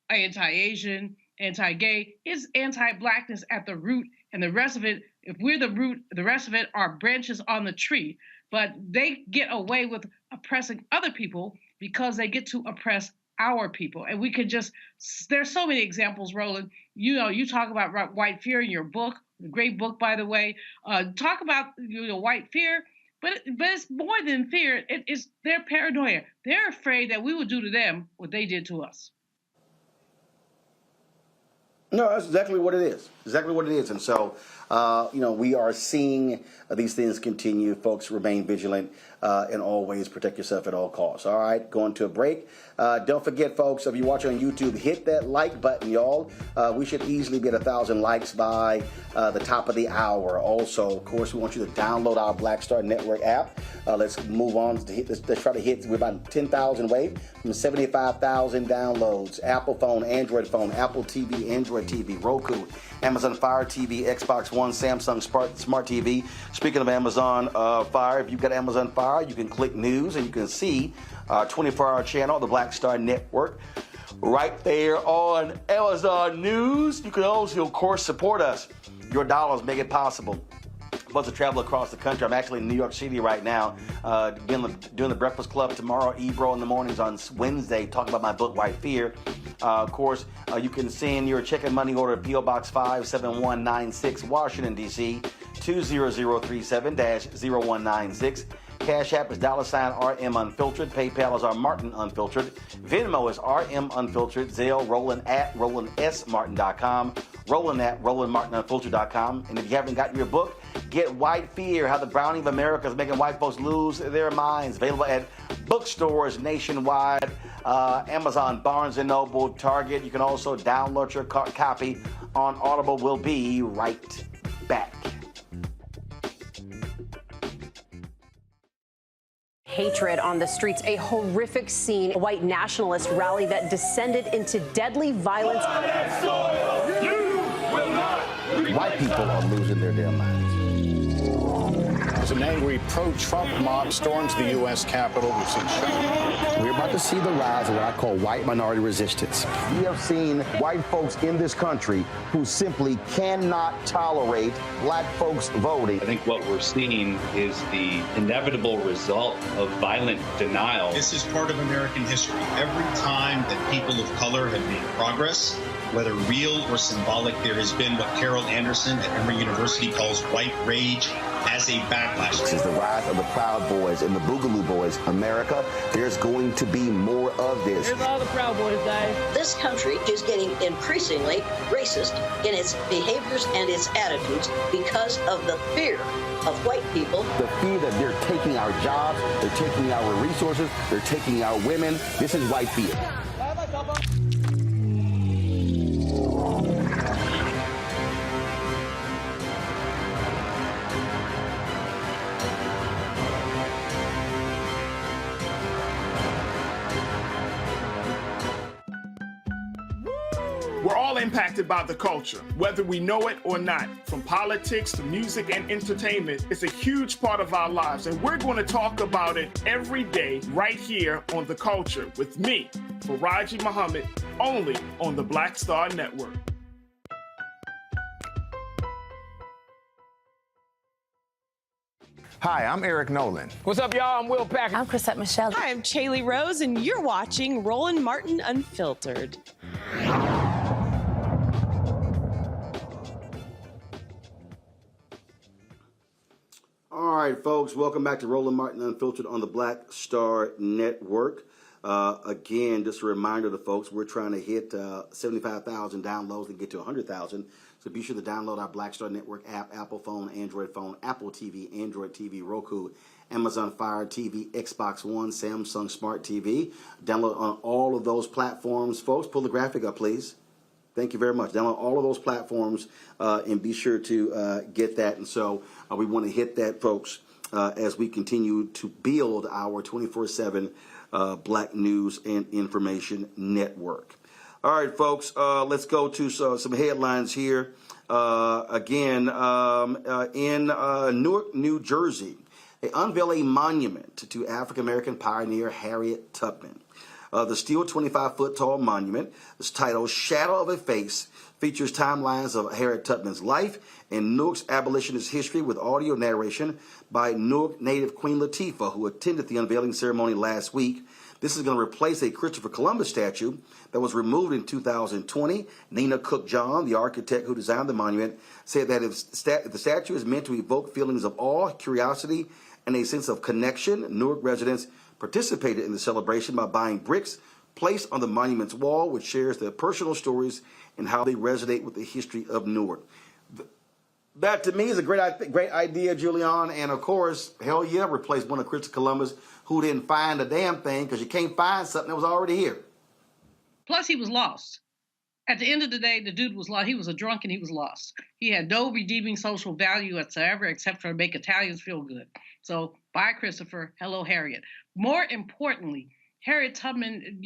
anti-Asian, anti-gay, it's anti-Blackness at the root, and the rest of it, if we're the root, the rest of it are branches on the tree. But they get away with oppressing other people because they get to oppress our people. And we could just, there's so many examples, Roland. You talk about white fear in your book, great book, by the way. Talk about white fear, but it's more than fear. It's their paranoia. They're afraid that we will do to them what they did to us. No, that's exactly what it is. Exactly what it is. And so, we are seeing these things continue. Folks, remain vigilant and always protect yourself at all costs. All right, going to a break. Don't forget, folks, if you watch on YouTube, hit that like button, y'all. We should easily get 1,000 likes by the top of the hour. Also, of course, we want you to download our Black Star Network app. Let's move on to hit. Let's try to hit. We're about 10,000 away from 75,000 downloads. Apple phone, Android phone, Apple TV, Android Android TV, Roku, Amazon Fire TV, Xbox One, Samsung Smart TV. Speaking of Amazon Fire, if you've got Amazon Fire, you can click news and you can see 24-hour channel, the Black Star Network, right there on Amazon News. You can also, of course, support us. Your dollars make it possible for us to travel across the country. I'm actually in New York City right now, doing the Breakfast Club tomorrow, Ebro in the mornings on Wednesday, talking about my book, White Fear. Of course, you can send your check and money order to P.O. Box 57196, Washington, D.C., 20037-0196. Cash App is $RM Unfiltered. PayPal is Martin Unfiltered. Venmo is RM Unfiltered. Zelle, Roland at RolandSMartin.com. Roland at RolandMartinUnfiltered.com. And if you haven't gotten your book, get White Fear, How the Browning of America is Making White Folks Lose Their Minds. Available at bookstores nationwide, Amazon, Barnes & Noble, Target. You can also download your copy on Audible. We'll be right back. Hatred on the streets, a horrific scene, a white nationalist rally that descended into deadly violence. White people are losing their damn minds. As an angry pro-Trump mob storms the U.S. Capitol, we've seen shooting. We're about to see the rise of what I call white minority resistance. We have seen white folks in this country who simply cannot tolerate black folks voting. I think what we're seeing is the inevitable result of violent denial. This is part of American history. Every time that people of color have made progress, whether real or symbolic, there has been what Carol Anderson at Emory University calls white rage as a backlash. This is the rise of the Proud Boys and the Boogaloo Boys. America, there's going to be more of this. Here's all the Proud Boys, guys. This country is getting increasingly racist in its behaviors and its attitudes because of the fear of white people. The fear that they're taking our jobs, they're taking our resources, they're taking our women. This is white fear. We're all impacted by the culture, whether we know it or not. From politics to music and entertainment, it's a huge part of our lives, and we're going to talk about it every day right here on The Culture with me, Faraji Muhammad, only on the Black Star Network. Hi, I'm Eric Nolan. What's up, y'all? I'm Will Packer. I'm Chrisette Michelle. Hi, I'm Chaley Rose, and you're watching Roland Martin Unfiltered. All right, folks, welcome back to Roland Martin Unfiltered on the Black Star Network. Again, just a reminder to folks, we're trying to hit 75,000 downloads and get to 100,000. So be sure to download our Black Star Network app, Apple phone, Android phone, Apple TV, Android TV, Roku, Amazon Fire TV, Xbox One, Samsung Smart TV. Download on all of those platforms. Folks, pull the graphic up, please. Thank you very much. Download all of those platforms and be sure to get that. And so we want to hit that, folks, as we continue to build our 24/7 Black News and Information Network. All right, folks, let's go to some headlines here. In Newark, New Jersey, they unveil a monument to African-American pioneer Harriet Tubman. The steel 25-foot-tall monument is titled Shadow of a Face, features timelines of Harriet Tubman's life and Newark's abolitionist history with audio narration by Newark native Queen Latifah, who attended the unveiling ceremony last week. This is going to replace a Christopher Columbus statue that was removed in 2020. Nina Cook John, the architect who designed the monument, said that if the statue is meant to evoke feelings of awe, curiosity, and a sense of connection, Newark residents participated in the celebration by buying bricks placed on the monument's wall, which shares their personal stories and how they resonate with the history of Newark. That, to me, is a great idea, Julian. And, of course, hell yeah, replace one of Christopher Columbus who didn't find a damn thing, because you can't find something that was already here. Plus, he was lost. At the end of the day, the dude was lost. He was a drunk and he was lost. He had no redeeming social value whatsoever except for make Italians feel good. So, bye, Christopher. Hello, Harriet. More importantly, Harriet Tubman,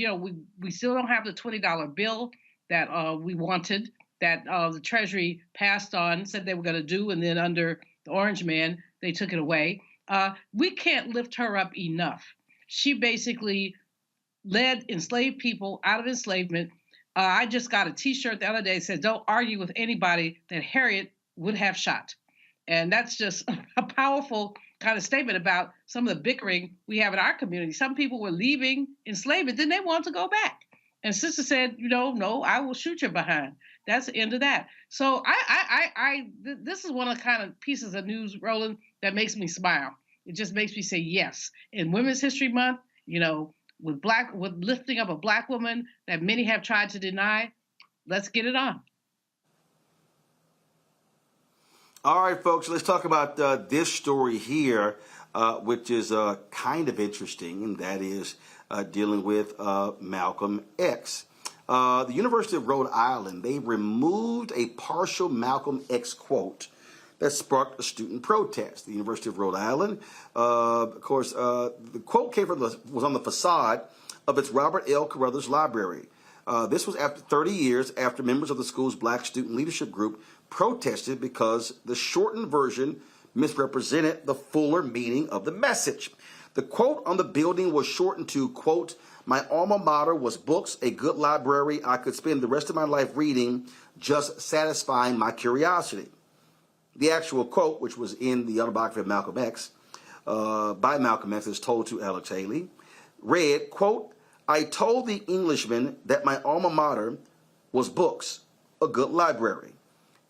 we still don't have the $20 bill that we wanted, that the Treasury passed on, said they were going to do, and then under the Orange Man, they took it away. We can't lift her up enough. She basically led enslaved people out of enslavement. I just got a T-shirt the other day that said, "Don't argue with anybody that Harriet would have shot." And that's just a powerful kind of statement about some of the bickering we have in our community. Some people were leaving enslavement, then they want to go back. And Sister said, no, I will shoot you behind. That's the end of that. So this is one of the kind of pieces of news, Roland, that makes me smile. It just makes me say yes. In Women's History Month, with lifting up a Black woman that many have tried to deny, let's get it on. All right, folks, let's talk about this story here, which is kind of interesting, and that is dealing with Malcolm X. The University of Rhode Island, they removed a partial Malcolm X quote that sparked a student protest. The University of Rhode Island, of course, the quote was on the facade of its Robert L. Carruthers Library. This was after 30 years after members of the school's Black student leadership group protested because the shortened version misrepresented the fuller meaning of the message. The quote on the building was shortened to, quote, "My alma mater was books, a good library I could spend the rest of my life reading, just satisfying my curiosity." The actual quote, which was in the autobiography of Malcolm X, by Malcolm X, as told to Alex Haley, read, quote, "I told the Englishman that my alma mater was books, a good library.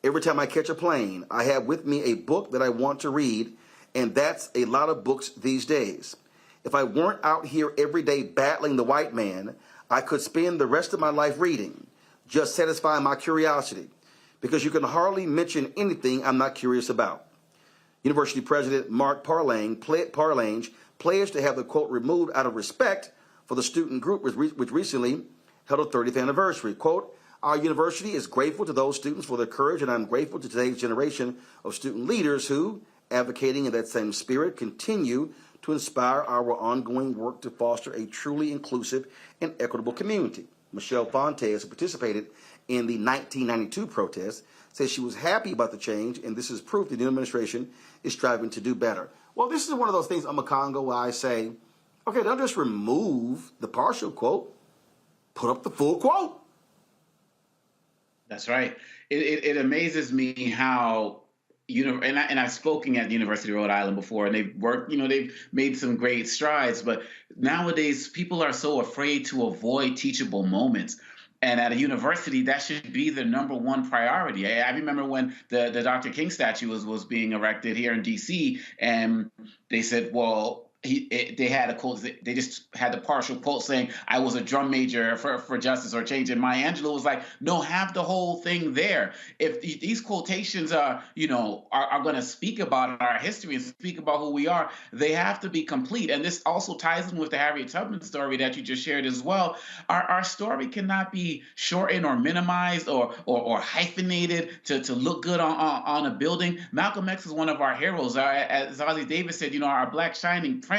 Every time I catch a plane, I have with me a book that I want to read, and that's a lot of books these days. If I weren't out here every day battling the white man, I could spend the rest of my life reading, just satisfying my curiosity, because you can hardly mention anything I'm not curious about." University President Mark Parlange pledged to have the quote removed out of respect for the student group, which recently held a 30th anniversary. Quote, "Our university is grateful to those students for their courage, and I'm grateful to today's generation of student leaders who, advocating in that same spirit, continue to inspire our ongoing work to foster a truly inclusive and equitable community." Michelle Fontes, who participated in the 1992 protest, says she was happy about the change, and this is proof the new administration is striving to do better. Well, this is one of those things, Amakongo, where I say, okay, don't just remove the partial quote, put up the full quote. That's right. It amazes me how, and I've spoken at the University of Rhode Island before, and they've worked, they've made some great strides, but nowadays people are so afraid to avoid teachable moments. And at a university, that should be the number one priority. I remember when the Dr. King statue was being erected here in D.C., and they said, well, they had a quote. They just had the partial quote saying, "I was a drum major for justice or change." And Maya Angelou was like, "No, have the whole thing there." If these quotations are going to speak about our history and speak about who we are, they have to be complete. And this also ties in with the Harriet Tubman story that you just shared as well. Our story cannot be shortened or minimized or hyphenated to look good on a building. Malcolm X is one of our heroes. As Ossie Davis said, our Black shining prince.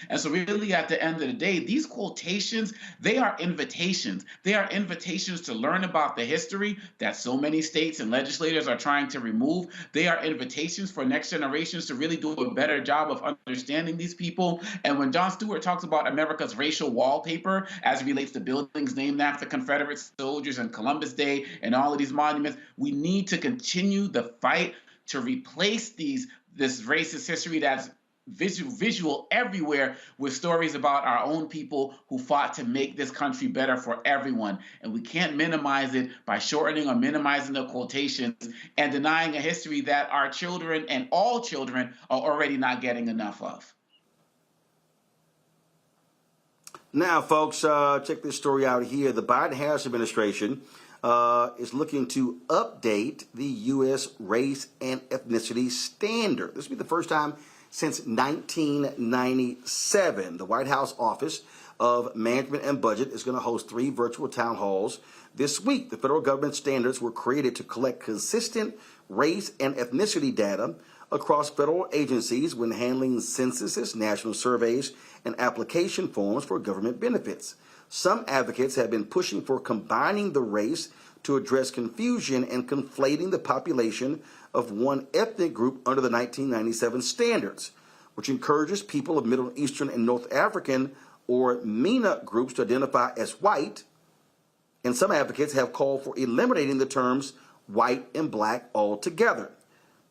And so really at the end of the day, these quotations, they are invitations. They are invitations to learn about the history that so many states and legislators are trying to remove. They are invitations for next generations to really do a better job of understanding these people. And when Jon Stewart talks about America's racial wallpaper as it relates to buildings named after Confederate soldiers and Columbus Day and all of these monuments, we need to continue the fight to replace this racist history that's visual everywhere with stories about our own people who fought to make this country better for everyone. And we can't minimize it by shortening or minimizing the quotations and denying a history that our children and all children are already not getting enough of. Now, folks, check this story out here. The Biden-Harris administration is looking to update the U.S. race and ethnicity standard. This will be the first time since 1997. The White House Office of Management and Budget is going to host 3 virtual town halls this week. The federal government standards were created to collect consistent race and ethnicity data across federal agencies when handling censuses, national surveys, and application forms for government benefits. Some advocates have been pushing for combining the race to address confusion and conflating the population of one ethnic group under the 1997 standards, which encourages people of Middle Eastern and North African or MENA groups to identify as white, and some advocates have called for eliminating the terms white and black altogether.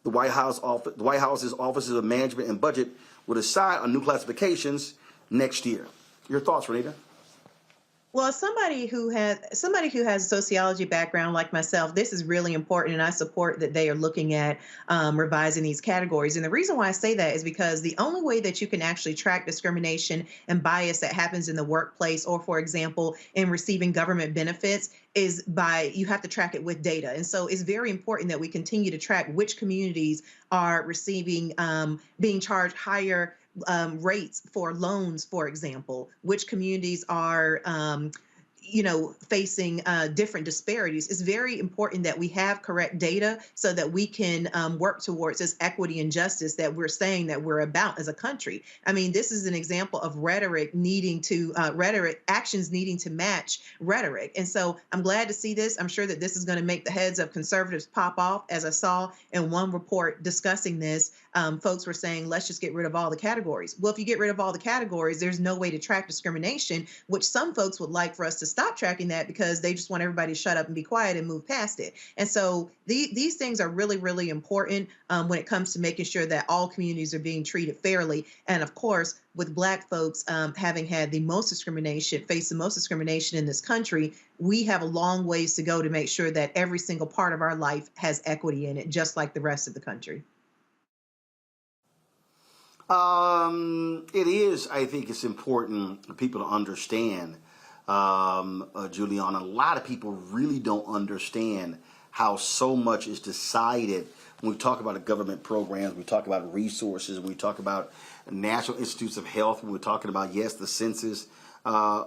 The White House's Offices of Management and Budget will decide on new classifications next year. Your thoughts, Renita? Well, somebody who has a sociology background like myself, this is really important, and I support that they are looking at revising these categories. And the reason why I say that is because the only way that you can actually track discrimination and bias that happens in the workplace, or, for example, in receiving government benefits, is you have to track it with data. And so it's very important that we continue to track which communities are receiving, being charged higher rates for loans, for example, which communities are, facing different disparities. It's very important that we have correct data so that we can work towards this equity and justice that we're saying that we're about as a country. I mean, this is an example of actions needing to match rhetoric. And so I'm glad to see this. I'm sure that this is going to make the heads of conservatives pop off. As I saw in one report discussing this, folks were saying, let's just get rid of all the categories. Well, if you get rid of all the categories, there's no way to track discrimination, which some folks would like for us to stop tracking that because they just want everybody to shut up and be quiet and move past it. And so these things are really, really important when it comes to making sure that all communities are being treated fairly. And of course, with Black folks having had faced the most discrimination in this country, we have a long ways to go to make sure that every single part of our life has equity in it, just like the rest of the country. It is, I think it's important for people to understand, Juliana, a lot of people really don't understand how so much is decided when we talk about government programs, we talk about resources, when we talk about National Institutes of Health, when we're talking about, yes, the census,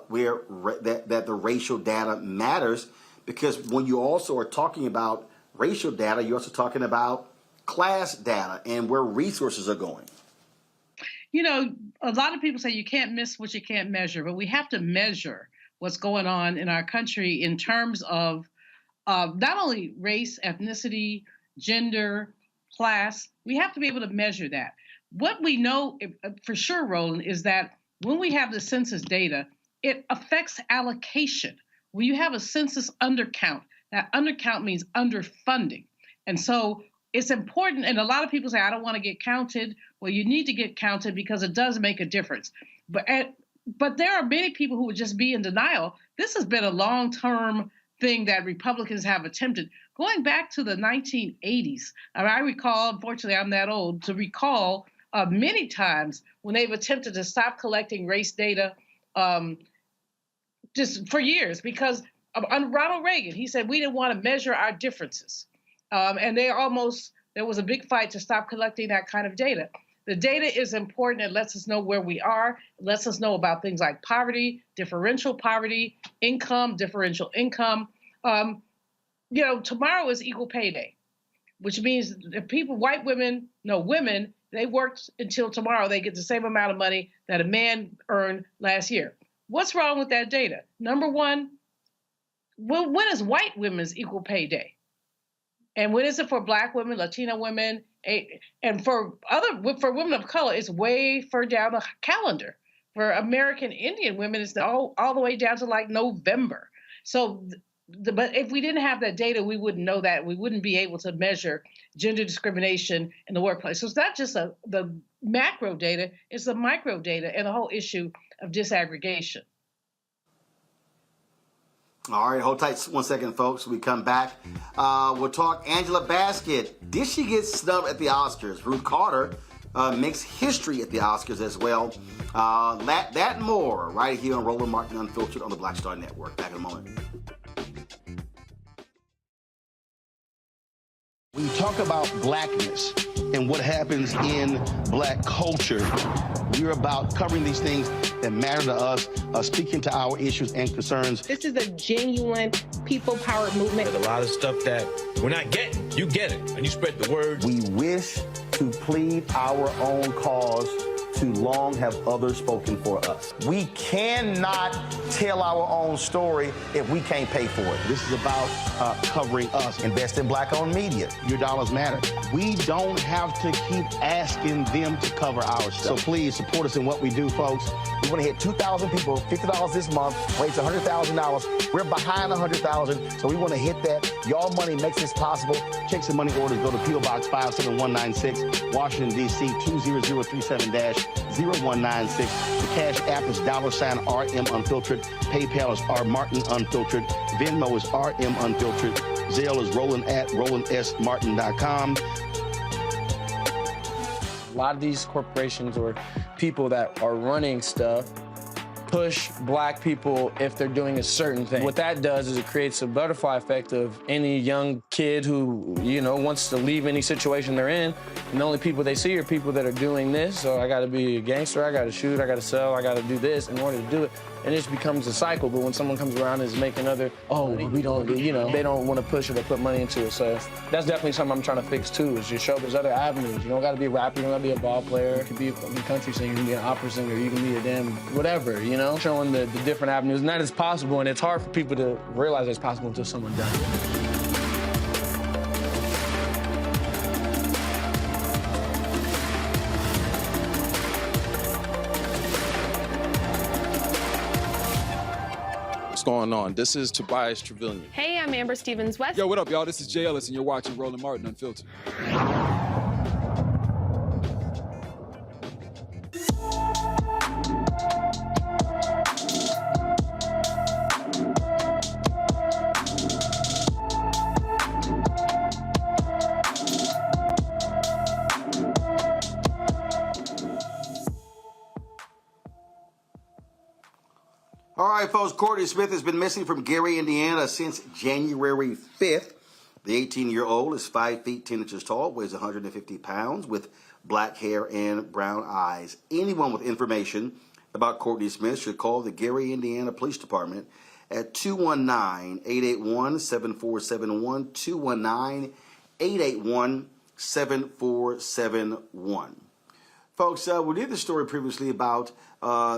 where that the racial data matters, because when you also are talking about racial data, you're also talking about class data and where resources are going. You know, a lot of people say you can't miss what you can't measure, but we have to measure what's going on in our country in terms of not only race, ethnicity, gender, class. We have to be able to measure that. What we know for sure, Roland, is that when we have the census data, it affects allocation. When you have a census undercount, that undercount means underfunding. And so it's important, and a lot of people say, I don't want to get counted. Well, you need to get counted because it does make a difference. But there are many people who would just be in denial. This has been a long-term thing that Republicans have attempted. Going back to the 1980s, I recall, unfortunately, I'm that old, to recall many times when they've attempted to stop collecting race data just for years because Ronald Reagan, he said we didn't want to measure our differences. And there was a big fight to stop collecting that kind of data. The data is important. It lets us know where we are. It lets us know about things like poverty, differential poverty, income, differential income. Tomorrow is Equal Pay Day, which means if women, they worked until tomorrow, they get the same amount of money that a man earned last year. What's wrong with that data? Number one, when is white women's Equal Pay Day? And when is it for Black women, Latina women, and for women of color, it's way further down the calendar. For American Indian women, it's all the way down to like November. So, but if we didn't have that data, we wouldn't know that. We wouldn't be able to measure gender discrimination in the workplace. So it's not just the macro data, it's the micro data and the whole issue of disaggregation. All right, hold tight 1 second, folks. When we come back, we'll talk Angela Bassett. Did she get snubbed at the Oscars? Ruth Carter makes history at the Oscars as well. That and more right here on Roland Martin Unfiltered on the Black Star Network. Back in a moment. When you talk about blackness and what happens in Black culture, we're about covering these things that matter to us, speaking to our issues and concerns. This is a genuine people-powered movement. There's a lot of stuff that we're not getting. You get it, and you spread the word. We wish to plead our own cause too long have others spoken for us. We cannot tell our own story if we can't pay for it. This is about covering us. Invest in Black-owned media. Your dollars matter. We don't have to keep asking them to cover our stuff. So please support us in what we do, folks. We want to hit 2,000 people, $50 this month, raise $100,000. We're behind 100,000, so we want to hit that. Y'all money makes this possible. Checks and money orders go to P.O. Box 57196, Washington, D.C. 20037-0196. The Cash App is $RM Unfiltered. PayPal is R Martin Unfiltered. Venmo is RM Unfiltered. Zelle is Roland at RolandSMartin.com. A lot of these corporations or people that are running stuff push Black people if they're doing a certain thing. What that does is it creates a butterfly effect of any young kid who, wants to leave any situation they're in, and the only people they see are people that are doing this. So I gotta be a gangster, I gotta shoot, I gotta sell, I gotta do this in order to do it. And it just becomes a cycle. But when someone comes around and is making we don't, they don't want to push it or put money into it. So that's definitely something I'm trying to fix too, is just show there's other avenues. You don't gotta be a rapper, you don't gotta be a ball player. You can be a country singer, you can be an opera singer, you can be a damn whatever, showing the different avenues. And that is possible, and it's hard for people to realize it's possible until someone does it. What's going on? This is Tobias Trevelyan. Hey, I'm Amber Stevens-West. Yo, what up, y'all? This is Jay Ellis, and you're watching Roland Martin Unfiltered. All right, folks, Courtney Smith has been missing from Gary, Indiana since January 5th. The 18-year-old is 5 feet 10 inches tall, weighs 150 pounds, with black hair and brown eyes. Anyone with information about Courtney Smith should call the Gary, Indiana Police Department at 219-881-7471, 219-881-7471. Folks, we did the story previously about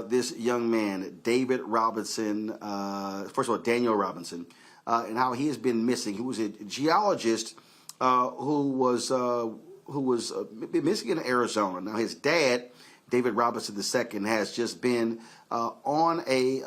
this young man, David Robinson, first of all, Daniel Robinson, and how he has been missing. He was a geologist who was missing in Arizona. Now, his dad, David Robinson II, has just been on a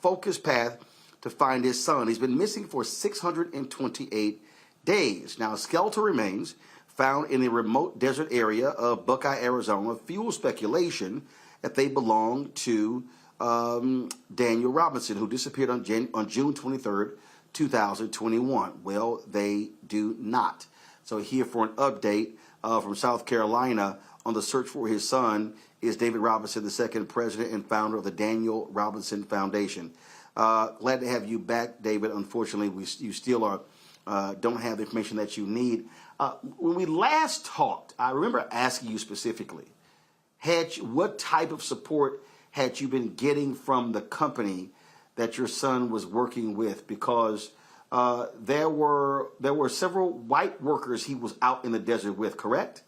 focused path to find his son. He's been missing for 628 days. Now, skeletal remains found in a remote desert area of Buckeye, Arizona, fuel speculation that they belong to Daniel Robinson, who disappeared on June 23rd, 2021. Well, they do not. So here for an update from South Carolina on the search for his son is David Robinson II, president and founder of the Daniel Robinson Foundation. Glad to have you back, David. Unfortunately, you still don't have the information that you need. When we last talked, I remember asking you specifically, what type of support had you been getting from the company that your son was working with? Because there were several white workers he was out in the desert with, correct?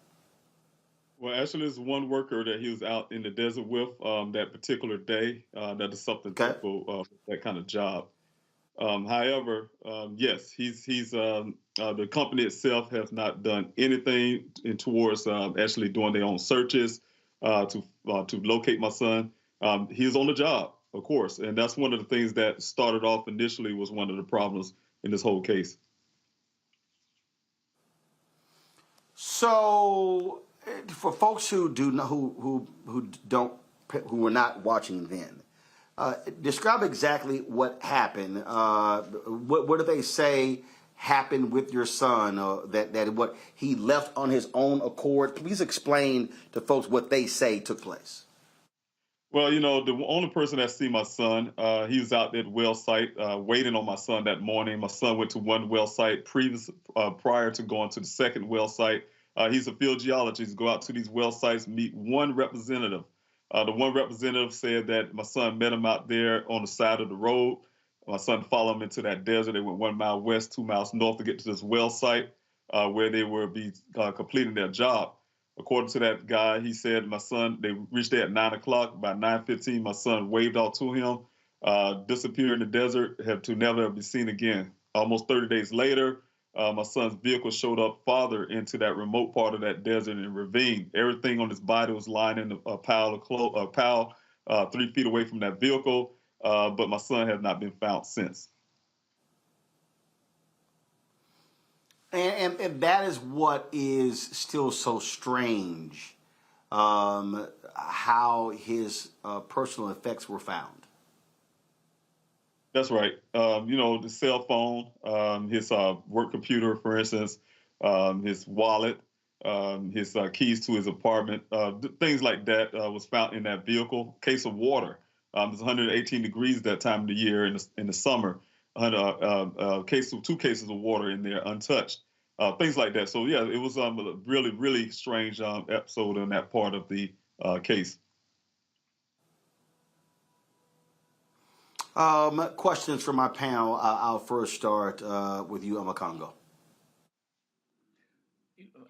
Well, actually, there's one worker that he was out in the desert with that particular day. That is something typical that kind of job. However, yes, he's the company itself has not done anything towards actually doing their own searches to locate my son. He's on the job, of course, and that's one of the things that started off initially was one of the problems in this whole case. So, for folks who were not watching then. Describe exactly what happened. What do they say happened with your son? That what he left on his own accord? Please explain to folks what they say took place. Well, the only person that see my son, he was out at well site waiting on my son that morning. My son went to one well site prior to going to the second well site. He's a field geologist. Go out to these well sites, meet one representative. The one representative said that my son met him out there on the side of the road. My son followed him into that desert. They went 1 mile west, 2 miles north to get to this well site where they will be completing their job. According to that guy, he said my son, they reached there at 9 o'clock. By 9:15, my son waved out to him, disappeared in the desert, have to never be seen again. Almost 30 days later, my son's vehicle showed up farther into that remote part of that desert and ravine. Everything on his body was lying in a pile 3 feet away from that vehicle, but my son has not been found since. And that is what is still so strange, how his personal effects were found. That's right. The cell phone, his work computer, for instance, his wallet, his keys to his apartment, things like that was found in that vehicle. Case of water. It's 118 degrees that time of the year in the summer. 2 cases of water in there untouched. Things like that. So, yeah, it was a really, really strange episode in that part of the case. Questions from my panel. I'll first start with you, Amakongo.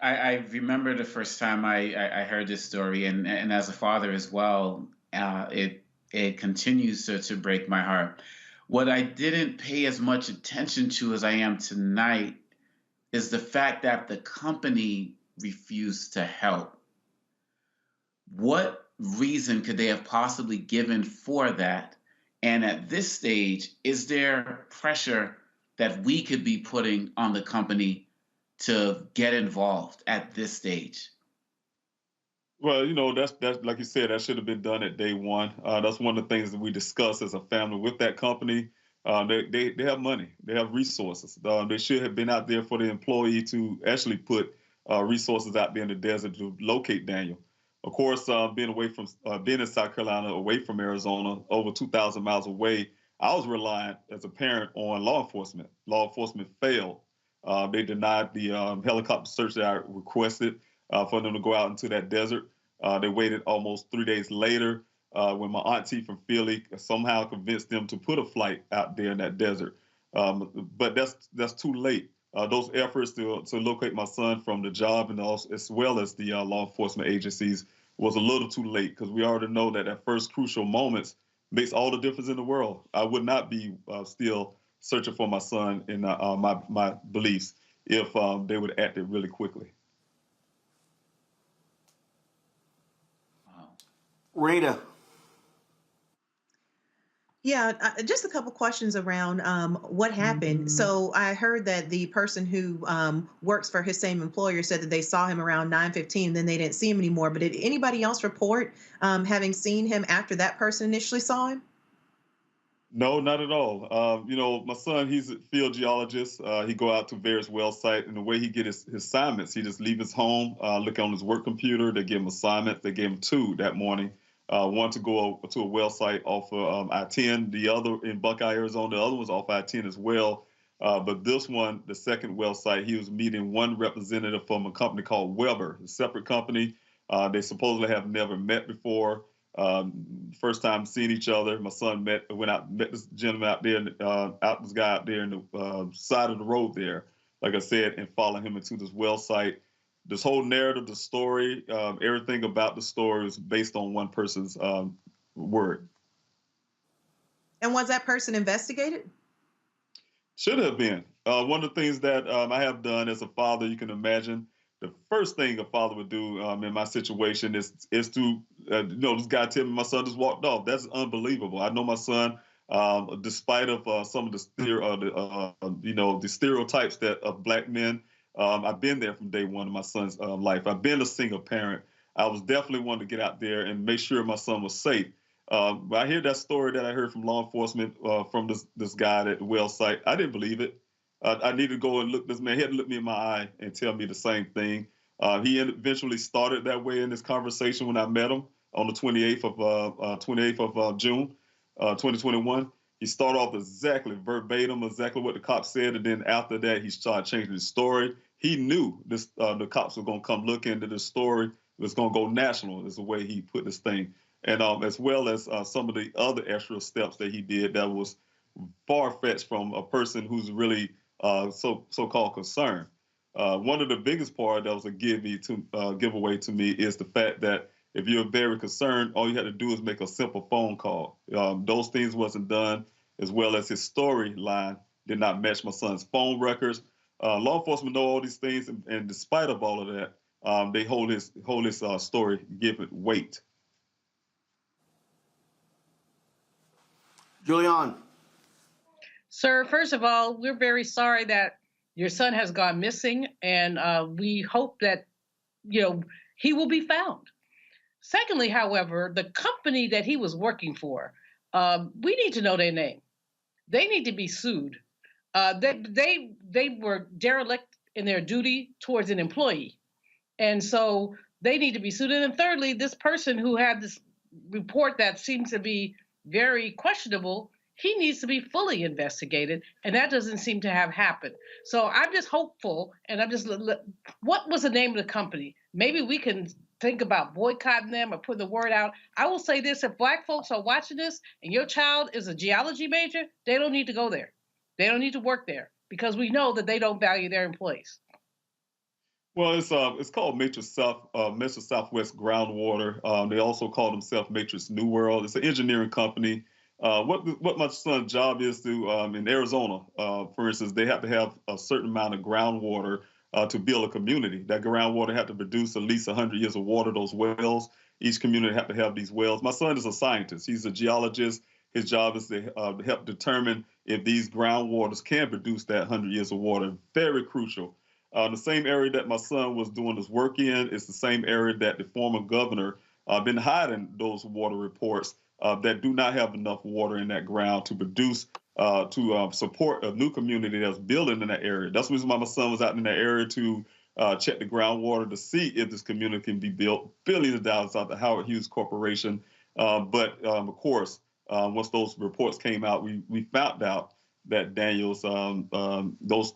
I remember the first time I heard this story, and as a father as well, it continues to break my heart. What I didn't pay as much attention to as I am tonight is the fact that the company refused to help. What reason could they have possibly given for that? And at this stage, is there pressure that we could be putting on the company to get involved at this stage? Well, that's like you said, that should have been done at day one. That's one of the things that we discuss as a family with that company. They have money, they have resources. They should have been out there for the employee to actually put resources out there in the desert to locate Daniel. Of course, being in South Carolina, away from Arizona, over 2,000 miles away, I was reliant as a parent on law enforcement. Law enforcement failed. They denied the helicopter search that I requested for them to go out into that desert. They waited almost 3 days later when my auntie from Philly somehow convinced them to put a flight out there in that desert. But that's too late. Those efforts to locate my son from the job and also, as well as the law enforcement agencies was a little too late, because we already know that first crucial moments makes all the difference in the world. I would not be still searching for my son in my beliefs if they would have acted really quickly. Rita. Yeah, just a couple questions around what happened. So I heard that the person who works for his same employer said that they saw him around 9:15, then they didn't see him anymore. But did anybody else report having seen him after that person initially saw him? No, not at all. My son, he's a field geologist. He go out to various well sites, and the way he get his assignments, he just leave his home, look on his work computer. They give him assignments. They gave him 2 that morning. One to go to a well site off of I-10, the other in Buckeye, Arizona. The other was off I-10 as well. But this one, the second well site, he was meeting one representative from a company called Weber, a separate company. They supposedly have never met before. First time seeing each other. My son met this gentleman out there, this guy out there in the side of the road there, like I said, and following him into this well site. This whole narrative, the story, everything about the story is based on one person's word. And was that person investigated? Should have been. One of the things that I have done as a father, you can imagine, the first thing a father would do in my situation is to, this guy tell me my son just walked off. That's unbelievable. I know my son, despite of some of the stereotypes that of Black men. I've been there from day one of my son's life. I've been a single parent. I was definitely one to get out there and make sure my son was safe. But I hear that story that I heard from law enforcement from this guy at the well site. I didn't believe it. I needed to go and look this man. He had to look me in my eye and tell me the same thing. He eventually started that way in this conversation when I met him on the 28th of June, 2021. He started off exactly verbatim, exactly what the cops said, and then after that, he started changing his story. He knew the cops were going to come look into this story. It was going to go national, is the way he put this thing. And as well as some of the other extra steps that he did that was far-fetched from a person who's really so-called concerned. One of the biggest part that was a giveaway to me is the fact that if you're very concerned, all you had to do is make a simple phone call. Those things wasn't done, as well as his storyline did not match my son's phone records. Law enforcement know all these things, and despite of all of that, they hold his story, give it weight. Julian. Sir, first of all, we're very sorry that your son has gone missing, and we hope that, he will be found. Secondly, however, the company that he was working for, we need to know their name. They need to be sued. They were derelict in their duty towards an employee. And so they need to be sued. And then thirdly, this person who had this report that seems to be very questionable, he needs to be fully investigated. And that doesn't seem to have happened. So I'm just hopeful. And what was the name of the company? Maybe we can think about boycotting them or putting the word out. I will say this, if Black folks are watching this and your child is a geology major, they don't need to go there. They don't need to work there because we know that they don't value their employees. Well, it's called Matrix Southwest Groundwater. They also call themselves Matrix New World. It's an engineering company. What my son's job is to, in Arizona, for instance, they have to have a certain amount of groundwater to build a community. That groundwater had to produce at least 100 years of water, those wells. Each community have to have these wells. My son is a scientist. He's a geologist. His job is to help determine if these groundwaters can produce that 100 years of water. Very crucial. The same area that my son was doing his work in is the same area that the former governor been hiding those water reports that do not have enough water in that ground to produce, to support a new community that's building in that area. That's the reason why my son was out in that area to check the groundwater to see if this community can be built. Billions of dollars out the Howard Hughes Corporation. But of course, once those reports came out, we found out that Daniel's those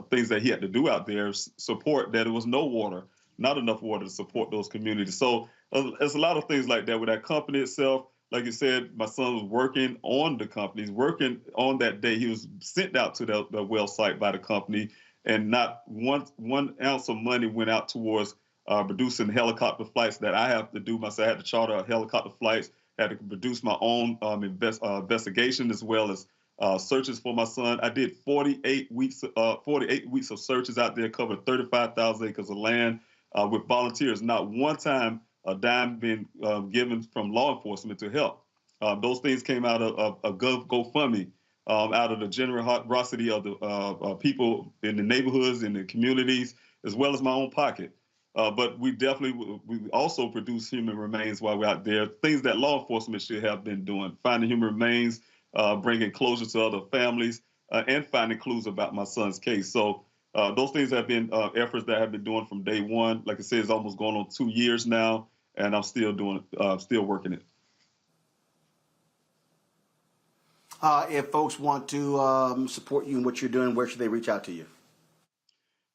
things that he had to do out there support that it was no water, not enough water to support those communities. So there's a lot of things like that with that company itself. Like you said, my son was working on the company. He's working on that day. He was sent out to the well site by the company, and not one ounce of money went out towards producing helicopter flights that I have to do myself. I had to charter helicopter flights, had to produce my own investigation as well as searches for my son. I did 48 weeks of searches out there, covered 35,000 acres of land with volunteers. Not one time a dime been given from law enforcement to help. Those things came out of a GoFundMe, out of the generosity of the people in the neighborhoods, in the communities, as well as my own pocket. But we also produce human remains while we're out there, things that law enforcement should have been doing, finding human remains, bringing closure to other families, and finding clues about my son's case. So those things have been efforts that I have been doing from day one. Like I said, it's almost going on 2 years now, and I'm still still working it. If folks want to support you in what you're doing, where should they reach out to you?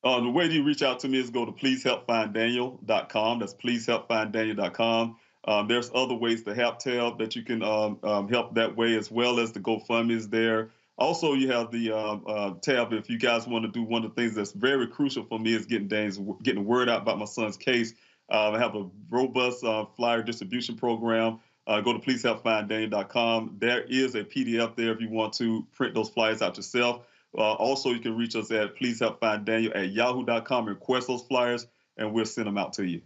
The way you reach out to me is go to pleasehelpfinddaniel.com. That's pleasehelpfinddaniel.com. There's other ways to help that you can help that way, as well as the GoFundMe is there. Also, you have the tab if you guys want to do one of the things that's very crucial for me is getting the word out about my son's case. I have a robust flyer distribution program. Go to pleasehelpfinddaniel.com. There is a PDF there if you want to print those flyers out yourself. Also, you can reach us at pleasehelpfinddaniel@yahoo.com and request those flyers, and we'll send them out to you.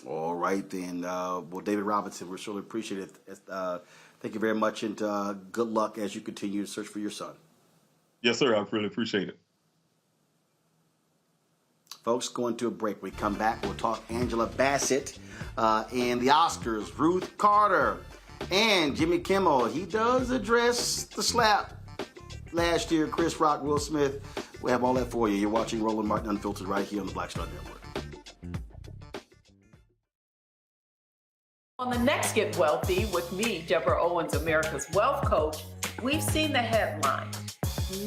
All right, then. Well, David Robinson, we surely appreciate it. Thank you very much, and good luck as you continue to search for your son. Yes, sir. I really appreciate it. Folks, going to a break. We come back, we'll talk Angela Bassett and the Oscars, Ruth Carter, and Jimmy Kimmel. He does address the slap last year, Chris Rock, Will Smith. We have all that for you. You're watching Roland Martin Unfiltered right here on the Black Star Network. On the next Get Wealthy with me, Deborah Owens, America's Wealth Coach, we've seen the headline.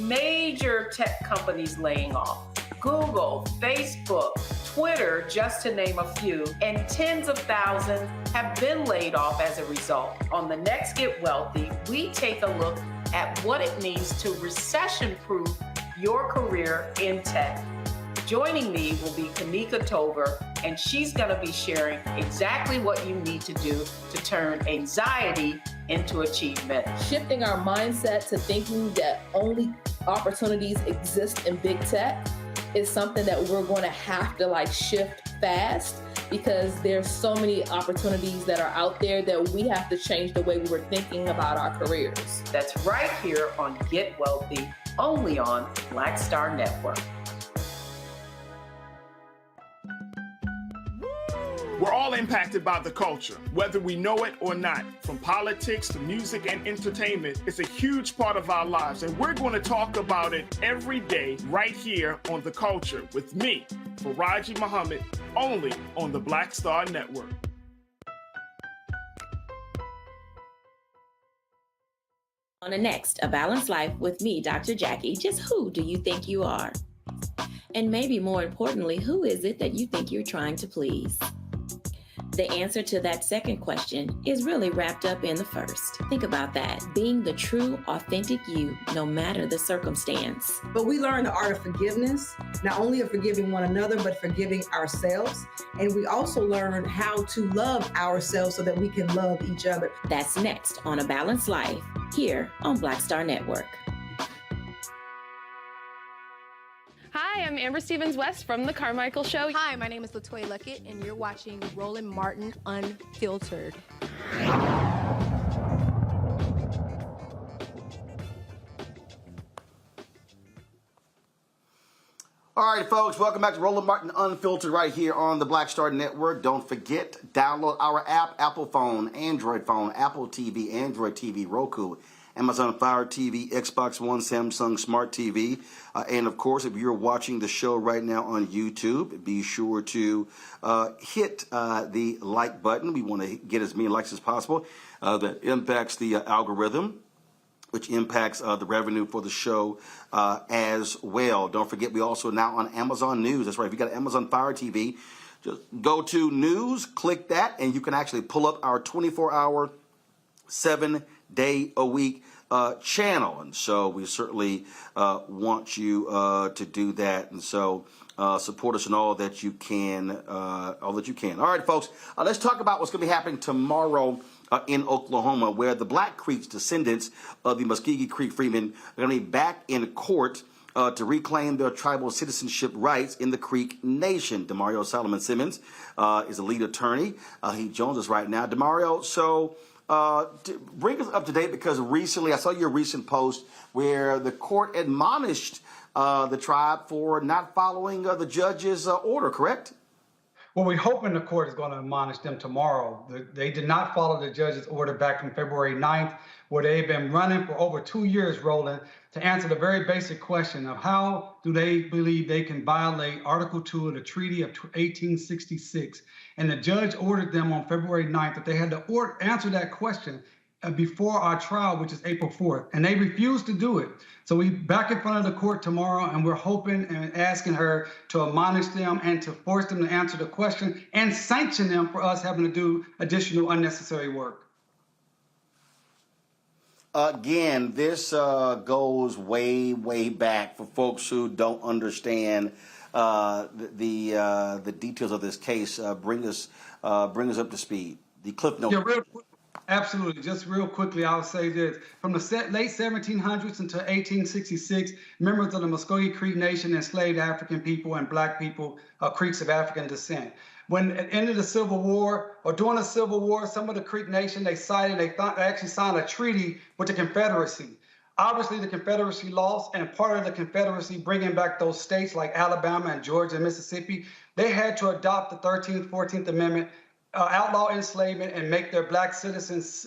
Major tech companies laying off. Google, Facebook, Twitter, just to name a few, and tens of thousands have been laid off as a result. On the next Get Wealthy, we take a look at what it means to recession-proof your career in tech. Joining me will be Kanika Tover, and she's going to be sharing exactly what you need to do to turn anxiety into achievement. Shifting our mindset to thinking that only opportunities exist in big tech is something that we're going to have to shift fast, because there's so many opportunities that are out there that we have to change the way we were thinking about our careers. That's right here on Get Wealthy, only on Black Star Network. We're all impacted by the culture, whether we know it or not. From politics to music and entertainment, it's a huge part of our lives, and we're going to talk about it every day right here on The Culture with me, Faraji Muhammad, only on the Black Star Network. On the next, A Balanced Life with me, Dr. Jackie, just who do you think you are? And maybe more importantly, who is it that you think you're trying to please? The answer to that second question is really wrapped up in the first. Think about that. Being the true, authentic you, no matter the circumstance. But we learn the art of forgiveness, not only of forgiving one another, but forgiving ourselves. And we also learn how to love ourselves so that we can love each other. That's next on A Balanced Life, here on Black Star Network. Hi, I'm Amber Stevens-West from The Carmichael Show. Hi, my name is LaToya Luckett, and you're watching Roland Martin Unfiltered. All right, folks, welcome back to Roland Martin Unfiltered right here on the Black Star Network. Don't forget, download our app, Apple phone, Android phone, Apple TV, Android TV, Roku, Amazon Fire TV, Xbox One, Samsung Smart TV. And, of course, if you're watching the show right now on YouTube, be sure to hit the like button. We want to get as many likes as possible. That impacts the algorithm, which impacts the revenue for the show as well. Don't forget, we also now on Amazon News. That's right. If you got Amazon Fire TV, just go to News, click that, and you can actually pull up our 24-hour, 7-day-a-week channel. And so we certainly want you to do that. And so support us in all that you can. All right, folks, let's talk about what's going to be happening tomorrow in Oklahoma, where the Black Creek's descendants of the Muskogee Creek Freedmen are going to be back in court to reclaim their tribal citizenship rights in the Creek Nation. Demario Solomon Simmons is the lead attorney. He joins us right now. Demario, so bring us up to date, because recently I saw your recent post where the court admonished the tribe for not following the judge's order, correct? Well, we're hoping the court is going to admonish them tomorrow. They did not follow the judge's order back from February 9th, where they've been running for over 2 years, Roland, to answer the very basic question of how do they believe they can violate Article 2 of the Treaty of 1866. And the judge ordered them on February 9th that they had to answer that question before our trial, which is April 4th. And they refused to do it. So we back in front of the court tomorrow, and we're hoping and asking her to admonish them and to force them to answer the question and sanction them for us having to do additional unnecessary work. Again, this goes way, way back for folks who don't understand the details of this case. Bring us up to speed. The Cliff Notes. Yeah, absolutely. Just real quickly, I'll say this. From the late 1700s until 1866, members of the Muskogee Creek Nation enslaved African people and Black people, Creeks of African descent. When at the end of the Civil War, or during the Civil War, some of the Creek Nation, they actually signed a treaty with the Confederacy. Obviously, the Confederacy lost, and part of the Confederacy bringing back those states like Alabama and Georgia and Mississippi, they had to adopt the 13th, 14th Amendment, outlaw enslavement, and make their Black citizens,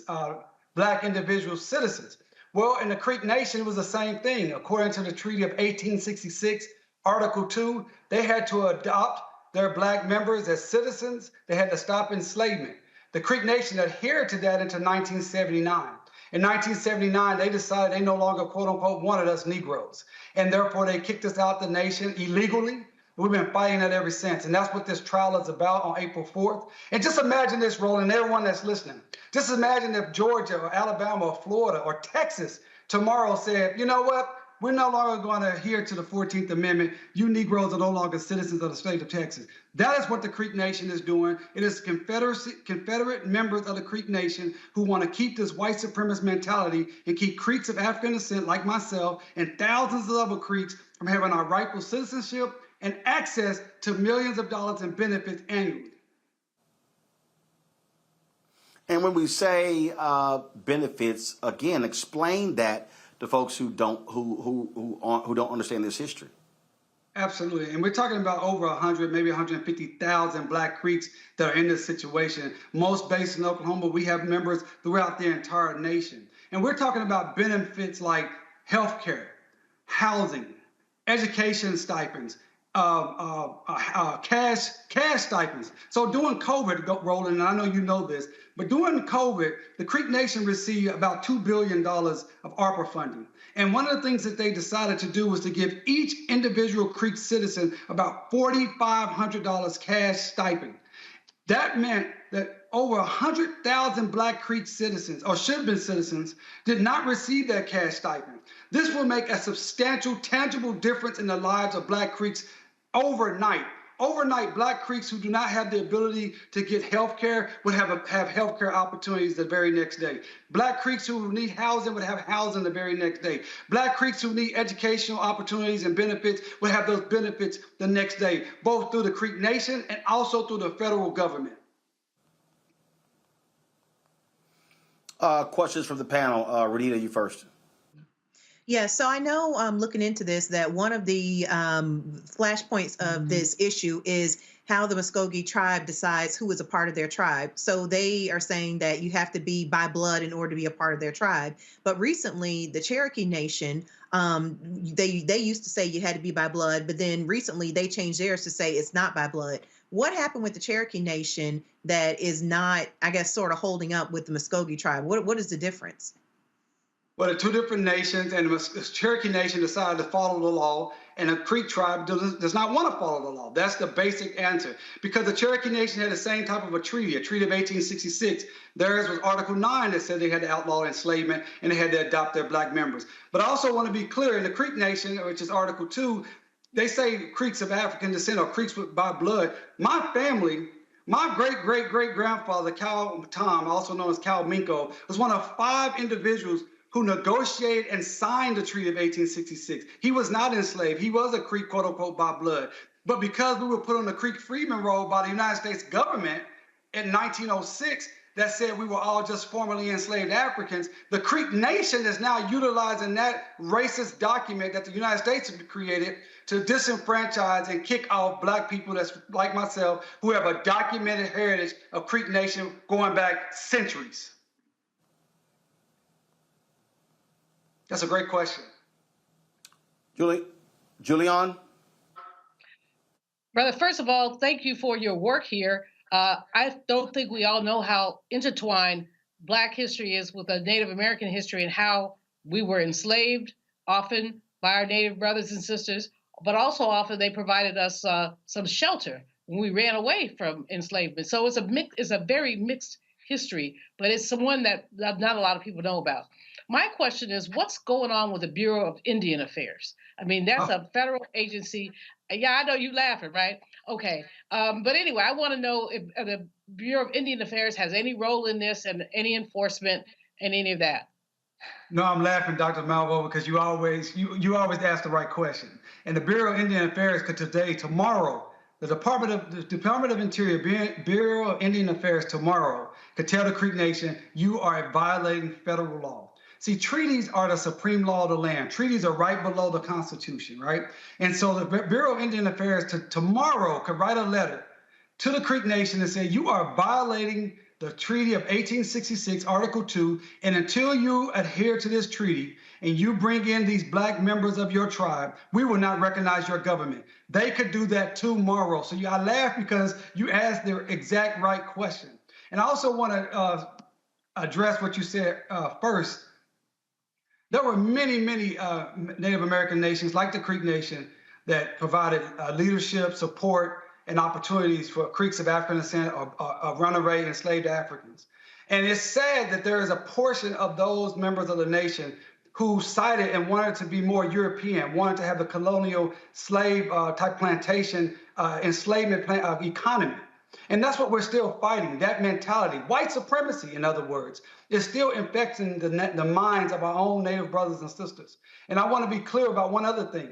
Black individuals citizens. Well, in the Creek Nation, it was the same thing. According to the Treaty of 1866, Article 2, they had to adopt their Black members as citizens. They had to stop enslavement. The Creek Nation adhered to that until 1979. In 1979, they decided they no longer, quote unquote, wanted us Negroes. And therefore, they kicked us out the nation illegally. We've been fighting that ever since. And that's what this trial is about on April 4th. And just imagine this, Roland, everyone that's listening. Just imagine if Georgia or Alabama or Florida or Texas tomorrow said, you know what? we're no longer going to adhere to the 14th Amendment. You Negroes are no longer citizens of the state of Texas. That is what the Creek Nation is doing. It is Confederate members of the Creek Nation who want to keep this white supremacist mentality and keep Creeks of African descent like myself and thousands of other Creeks from having our rightful citizenship and access to millions of dollars in benefits annually. And when we say benefits, again, explain that to folks who don't understand this history. Absolutely. And we're talking about over 100, maybe 150,000 Black Creeks that are in this situation. Most based in Oklahoma. We have members throughout the entire nation. And we're talking about benefits like health care, housing, education stipends, cash stipends. So during COVID, Roland, and I know you know this, but during COVID, the Creek Nation received about $2 billion of ARPA funding. And one of the things that they decided to do was to give each individual Creek citizen about $4,500 cash stipend. That meant that over 100,000 Black Creek citizens, or should have been citizens, did not receive that cash stipend. This will make a substantial, tangible difference in the lives of Black Creeks overnight. Overnight, Black Creeks who do not have the ability to get health care would have health care opportunities the very next day. Black Creeks who need housing would have housing the very next day. Black Creeks who need educational opportunities and benefits would have those benefits the next day, both through the Creek Nation and also through the federal government. Questions from the panel. Renita, you first. Yeah, so I know looking into this that one of the flashpoints of this issue is how the Muskogee tribe decides who is a part of their tribe. So they are saying that you have to be by blood in order to be a part of their tribe. But recently, the Cherokee Nation, they used to say you had to be by blood, but then recently they changed theirs to say it's not by blood. What happened with the Cherokee Nation that is not, I guess, sort of holding up with the Muskogee tribe? What is the difference? Well, the two different nations, and the Cherokee Nation decided to follow the law, and the Creek tribe does not want to follow the law. That's the basic answer. Because the Cherokee Nation had the same type of a treaty of 1866. Theirs was Article 9 that said they had to outlaw enslavement and they had to adopt their Black members. But I also want to be clear, in the Creek Nation, which is Article 2, they say Creeks of African descent or Creeks by blood. My family, my great-great-great-grandfather, Cal Tom, also known as Cal Minko, was one of 5 individuals who negotiated and signed the Treaty of 1866. He was not enslaved. He was a Creek, quote unquote, by blood. But because we were put on the Creek Freedmen roll by the United States government in 1906, that said we were all just formerly enslaved Africans, the Creek Nation is now utilizing that racist document that the United States created to disenfranchise and kick off Black people that's like myself, who have a documented heritage of Creek Nation going back centuries. That's a great question. Julian? Brother, first of all, thank you for your work here. I don't think we all know how intertwined Black history is with the Native American history and how we were enslaved often by our Native brothers and sisters, but also often they provided us some shelter when we ran away from enslavement. So it's a very mixed history, but it's one that not a lot of people know about. My question is, what's going on with the Bureau of Indian Affairs? I mean, that's a federal agency. Yeah, I know you laughing, right? Okay. But anyway, I want to know if the Bureau of Indian Affairs has any role in this and any enforcement and any of that. No, I'm laughing, Dr. Malvo, because you always ask the right question. And the Bureau of Indian Affairs could tomorrow, the Department of Interior, Bureau of Indian Affairs tomorrow could tell the Creek Nation, you are violating federal law. See, treaties are the supreme law of the land. Treaties are right below the Constitution, right? And so the Bureau of Indian Affairs tomorrow could write a letter to the Creek Nation and say, you are violating the Treaty of 1866, Article 2, and until you adhere to this treaty and you bring in these Black members of your tribe, we will not recognize your government. They could do that tomorrow. So I laugh because you asked the exact right question. And I also want to address what you said first. There were many Native American nations like the Creek Nation that provided leadership, support, and opportunities for Creeks of African descent or runaway enslaved Africans. And it's sad that there is a portion of those members of the nation who cited and wanted to be more European, wanted to have the colonial slave type plantation enslavement economy. And that's what we're still fighting, that mentality. White supremacy, in other words, is still infecting the minds of our own Native brothers and sisters. And I want to be clear about one other thing.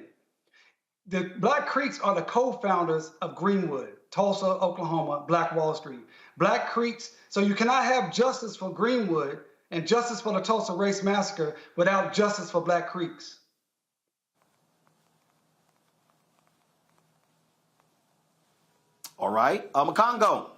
The Black Creeks are the co-founders of Greenwood, Tulsa, Oklahoma, Black Wall Street. Black Creeks, so you cannot have justice for Greenwood and justice for the Tulsa Race Massacre without justice for Black Creeks. All right, Makongo.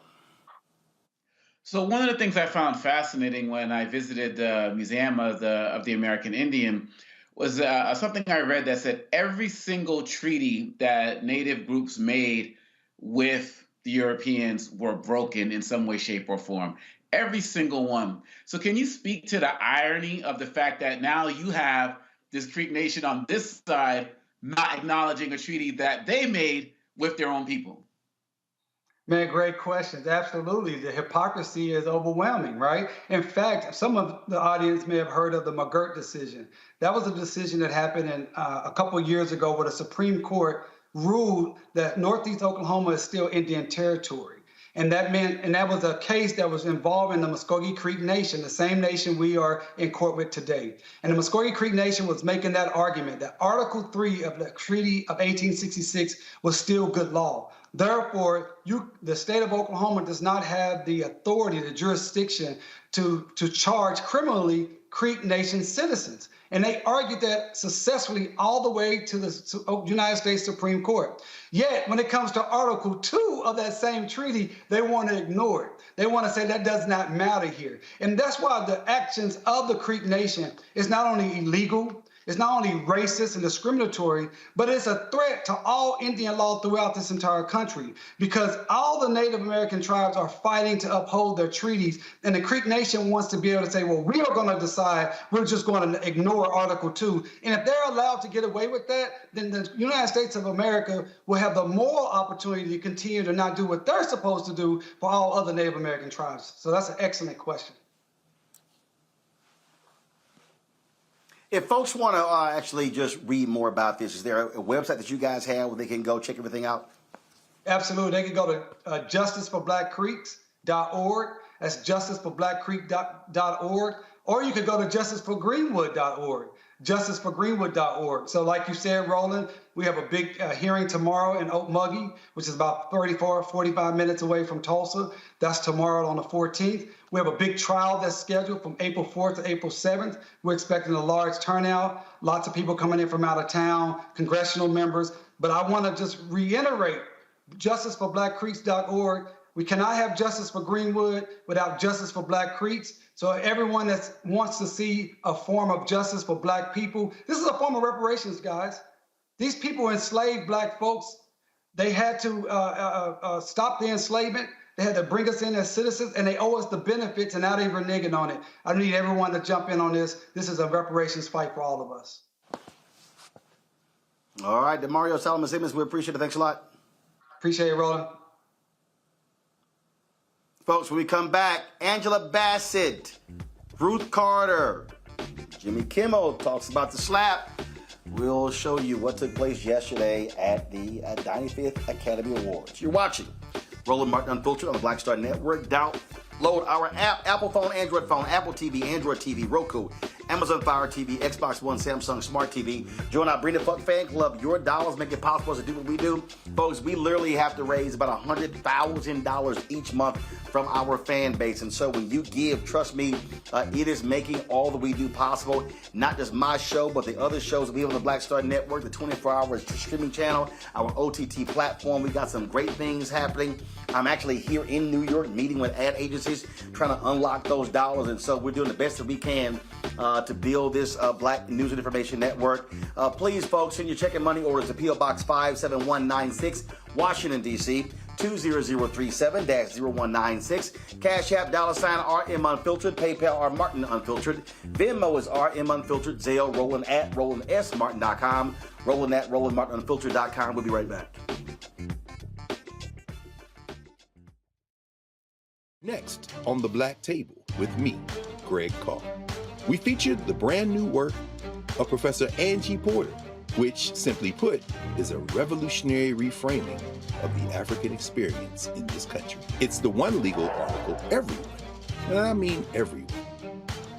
So one of the things I found fascinating when I visited the Museum of the American Indian was something I read that said every single treaty that Native groups made with the Europeans were broken in some way, shape, or form. Every single one. So can you speak to the irony of the fact that now you have this Creek Nation on this side not acknowledging a treaty that they made with their own people? Man, great questions. Absolutely. The hypocrisy is overwhelming, right? In fact, some of the audience may have heard of the McGirt decision. That was a decision that happened in a couple of years ago where the Supreme Court ruled that Northeast Oklahoma is still Indian territory. And that was a case that was involving the Muskogee Creek Nation, the same nation we are in court with today. And the Muskogee Creek Nation was making that argument that Article 3 of the Treaty of 1866 was still good law. Therefore, the state of Oklahoma does not have the authority, the jurisdiction to charge criminally Creek Nation citizens. And they argued that successfully all the way to the United States Supreme Court. Yet, when it comes to Article 2 of that same treaty, they want to ignore it. They want to say that does not matter here. And that's why the actions of the Creek Nation is not only illegal, it's not only racist and discriminatory, but it's a threat to all Indian law throughout this entire country, because all the Native American tribes are fighting to uphold their treaties, and the Creek Nation wants to be able to say, well, we are going to decide, we're just going to ignore Article 2. And if they're allowed to get away with that, then the United States of America will have the moral opportunity to continue to not do what they're supposed to do for all other Native American tribes. So that's an excellent question. If folks want to actually just read more about this, is there a website that you guys have where they can go check everything out? Absolutely. They can go to justiceforblackcreeks.org. That's justiceforblackcreek.org. Or you could go to justiceforgreenwood.org. justiceforgreenwood.org. So like you said, Roland, we have a big hearing tomorrow in Okmulgee, which is about 45 minutes away from Tulsa. That's tomorrow on the 14th. We have a big trial that's scheduled from April 4th to April 7th. We're expecting a large turnout, lots of people coming in from out of town, congressional members. But I want to just reiterate, justiceforblackcreeks.org. We cannot have justice for Greenwood without justice for Black Creeks. So everyone that wants to see a form of justice for Black people, this is a form of reparations, guys. These people enslaved Black folks. They had to stop the enslavement. They had to bring us in as citizens, and they owe us the benefits, and now they're reneging on it. I need everyone to jump in on this. This is a reparations fight for all of us. All right, DeMario Solomon Simmons, we appreciate it. Thanks a lot. Appreciate it, Roland. Folks, when we come back, Angela Bassett, Ruth Carter, Jimmy Kimmel talks about the slap. We'll show you what took place yesterday at the 95th Academy Awards. You're watching Roland Martin Unfiltered on the Black Star Network. Download our app, Apple phone, Android phone, Apple TV, Android TV, Roku, Amazon Fire TV, Xbox One, Samsung Smart TV. Join our Bring the Fuck fan club. Your dollars make it possible to do what we do. Folks, we literally have to raise about $100,000 each month from our fan base. And so when you give, trust me, it is making all that we do possible. Not just my show, but the other shows that we have on the Black Star Network, the 24-hour streaming channel, our OTT platform. We got some great things happening. I'm actually here in New York meeting with ad agencies, trying to unlock those dollars. And so we're doing the best that we can to build this Black News and Information Network. Please, folks, send your check and money orders to P.O. Box 57196, Washington, D.C., 20037-0196. Cash App, $RM Unfiltered. PayPal, R Martin Unfiltered. Venmo is RM Unfiltered. Zelle, Roland at RolandSMartin.com. Roland at RolandMartinUnfiltered.com. We'll be right back. Next on The Black Table with me, Greg Carr. We featured the brand new work of Professor Angie Porter, which, simply put, is a revolutionary reframing of the African experience in this country. It's the one legal article everyone, and I mean everyone,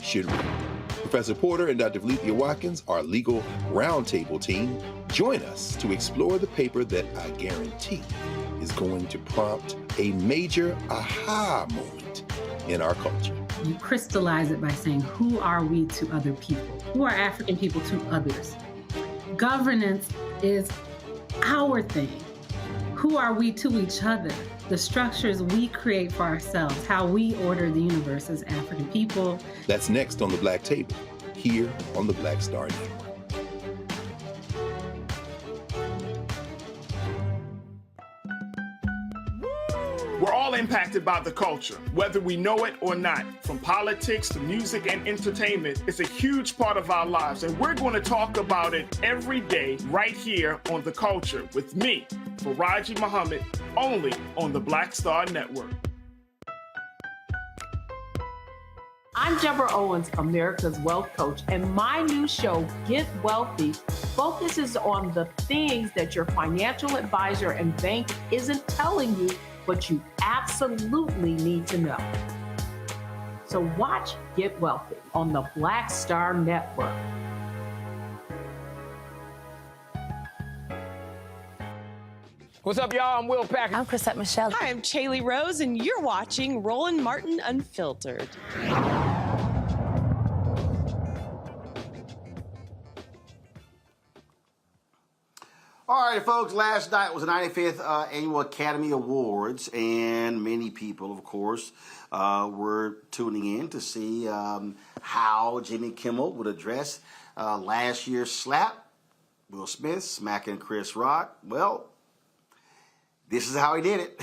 should read. Professor Porter and Dr. Valencia Watkins, our legal roundtable team, join us to explore the paper that I guarantee is going to prompt a major aha moment in our culture. You crystallize it by saying, who are we to other people? Who are African people to others? Governance is our thing. Who are we to each other? The structures we create for ourselves, how we order the universe as African people. That's next on the Black Table, here on the Black Star Network. We're all impacted by the culture, whether we know it or not. From politics to music and entertainment, it's a huge part of our lives, and we're going to talk about it every day right here on The Culture with me, Faraji Muhammad, only on the Black Star Network. I'm Deborah Owens, America's Wealth Coach, and my new show, Get Wealthy, focuses on the things that your financial advisor and bank isn't telling you, but you absolutely need to know. So watch Get Wealthy on the Black Star Network. What's up, y'all? I'm Will Packer. I'm Chrisette Michelle. Hi, I'm Chaley Rose, and you're watching Roland Martin Unfiltered. All right, folks, last night was the 95th Annual Academy Awards, and many people, of course, were tuning in to see how Jimmy Kimmel would address last year's slap, Will Smith smacking Chris Rock. Well, this is how he did it.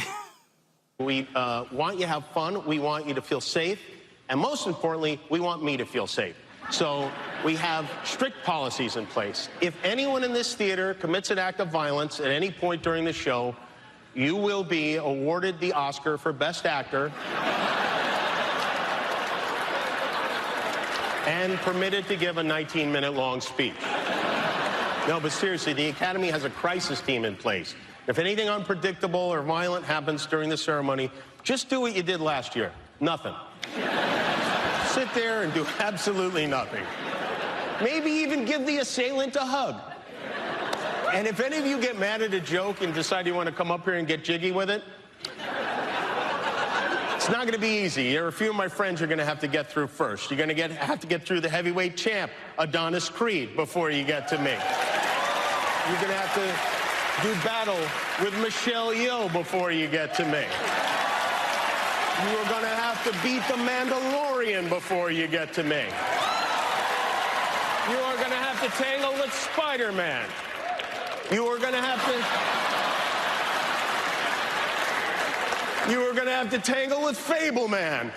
We want you to have fun. We want you to feel safe. And most importantly, we want me to feel safe. So we have strict policies in place. If anyone in this theater commits an act of violence at any point during the show, you will be awarded the Oscar for Best Actor and permitted to give a 19-minute long speech. No, but seriously, the Academy has a crisis team in place. If anything unpredictable or violent happens during the ceremony, just do what you did last year. Nothing. Sit there and do absolutely nothing. Maybe even give the assailant a hug. And if any of you get mad at a joke and decide you want to come up here and get jiggy with it, it's not going to be easy. There are a few of my friends you're going to have to get through first. You're going to have to get through the heavyweight champ, Adonis Creed, before you get to me. You're going to have to do battle with Michelle Yeoh before you get to me. You are going to have to beat the Mandalorian before you get to me. You are going to have to tangle with Spider-Man. You are going to have to tangle with Fableman.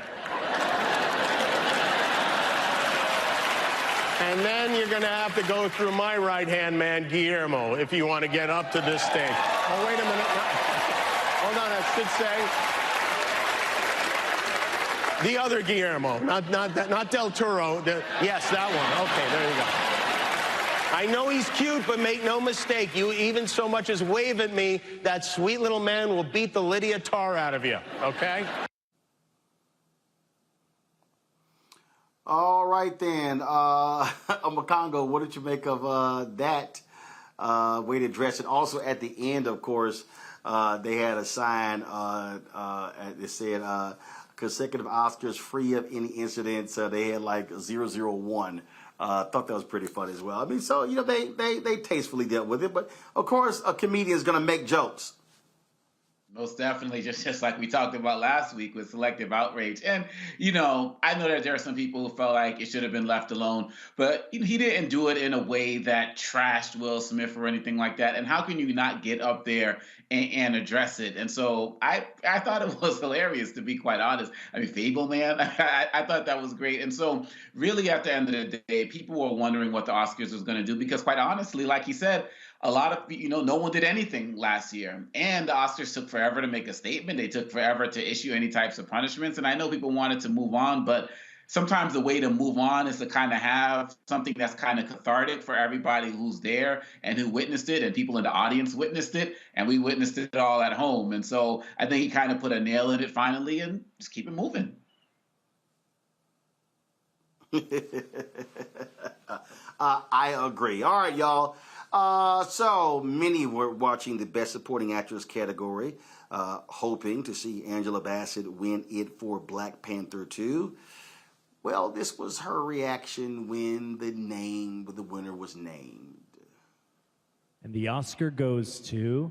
And then you're going to have to go through my right-hand man, Guillermo, if you want to get up to this stage. Oh, wait a minute. Hold on, I should say the other Guillermo, not Del Toro. Yes, that one. Okay, there you go. I know he's cute, but make no mistake, you even so much as wave at me, that sweet little man will beat the Lydia Tarr out of you, okay? All right, then. Makongo, what did you make of that way to address it? Also, at the end, of course, they had a sign that said, consecutive Oscars free of any incidents. They had like 001. Thought that was pretty funny as well. I mean, so, you know, they tastefully dealt with it. But, of course, a comedian is going to make jokes. Most definitely, just like we talked about last week with selective outrage. And, you know, I know that there are some people who felt like it should have been left alone, but he didn't do it in a way that trashed Will Smith or anything like that. And how can you not get up there and address it? And so I thought it was hilarious, to be quite honest. I mean, Fableman, I thought that was great. And so really at the end of the day, people were wondering what the Oscars was going to do because quite honestly, like he said, a lot of, no one did anything last year. And the Oscars took forever to make a statement. They took forever to issue any types of punishments. And I know people wanted to move on, but sometimes the way to move on is to kind of have something that's kind of cathartic for everybody who's there and who witnessed it, and people in the audience witnessed it, and we witnessed it all at home. And so I think he kind of put a nail in it finally, and just keep it moving. I agree. All right, y'all. So many were watching the Best Supporting Actress category, hoping to see Angela Bassett win it for Black Panther 2. Well, this was her reaction when the winner was named. And the Oscar goes to...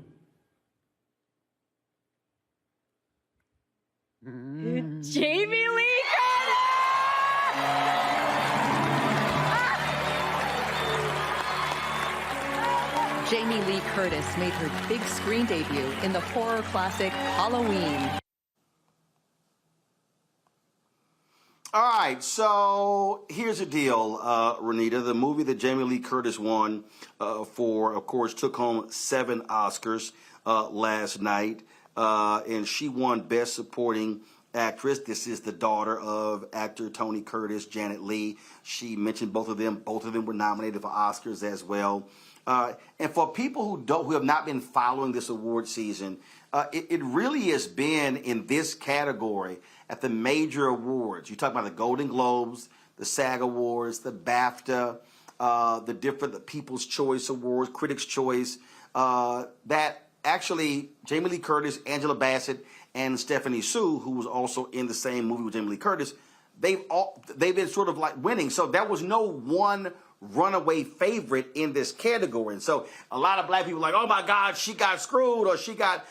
Jamie Lee Jamie Lee Curtis made her big screen debut in the horror classic Halloween. All right, so here's the deal, Renita. The movie that Jamie Lee Curtis won for, of course, took home 7 Oscars last night, and she won Best Supporting Actress. This is the daughter of actor Tony Curtis, Janet Leigh. She mentioned both of them. Both of them were nominated for Oscars as well. And for people who have not been following this award season, it really has been in this category at the major awards. You talk about the Golden Globes, the SAG Awards, the BAFTA, the People's Choice Awards, Critics' Choice, that actually Jamie Lee Curtis, Angela Bassett, and Stephanie Sue, who was also in the same movie with Jamie Lee Curtis, they've been sort of like winning. So there was no one runaway favorite in this category. And so a lot of black people are like, oh my God, she got screwed, or she got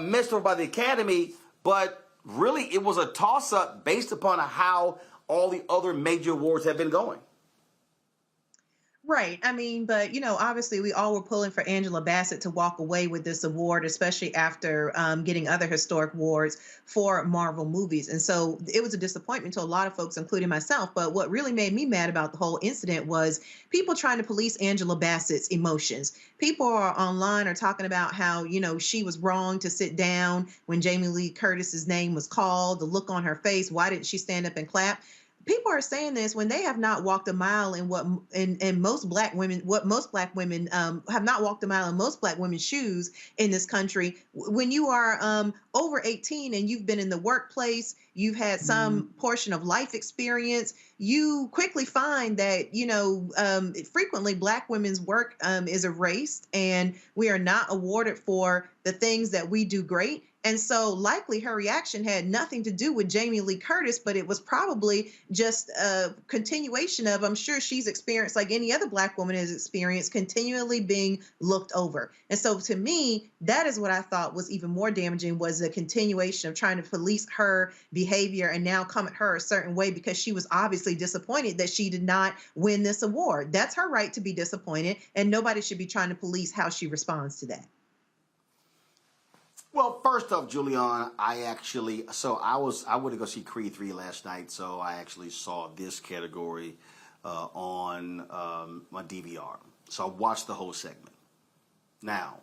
messed over by the Academy. But really, it was a toss-up based upon how all the other major awards have been going. Right. I mean, but, obviously we all were pulling for Angela Bassett to walk away with this award, especially after getting other historic awards for Marvel movies. And so it was a disappointment to a lot of folks, including myself. But what really made me mad about the whole incident was people trying to police Angela Bassett's emotions. People are online are talking about how, she was wrong to sit down when Jamie Lee Curtis's name was called, the look on her face. Why didn't she stand up and clap? People are saying this when they have not walked a mile in most black women have not walked a mile in most black women's shoes in this country. When you are over 18 and you've been in the workplace, you've had some portion of life experience, you quickly find that frequently black women's work is erased, and we are not awarded for the things that we do great. And so likely her reaction had nothing to do with Jamie Lee Curtis, but it was probably just a continuation of, I'm sure she's experienced, like any other black woman has experienced, continually being looked over. And so to me, that is what I thought was even more damaging, was a continuation of trying to police her behavior and now come at her a certain way because she was obviously disappointed that she did not win this award. That's her right to be disappointed, and nobody should be trying to police how she responds to that. Well, first off, Julian, I went to go see Creed 3 last night, so I actually saw this category on my DVR. So I watched the whole segment. Now,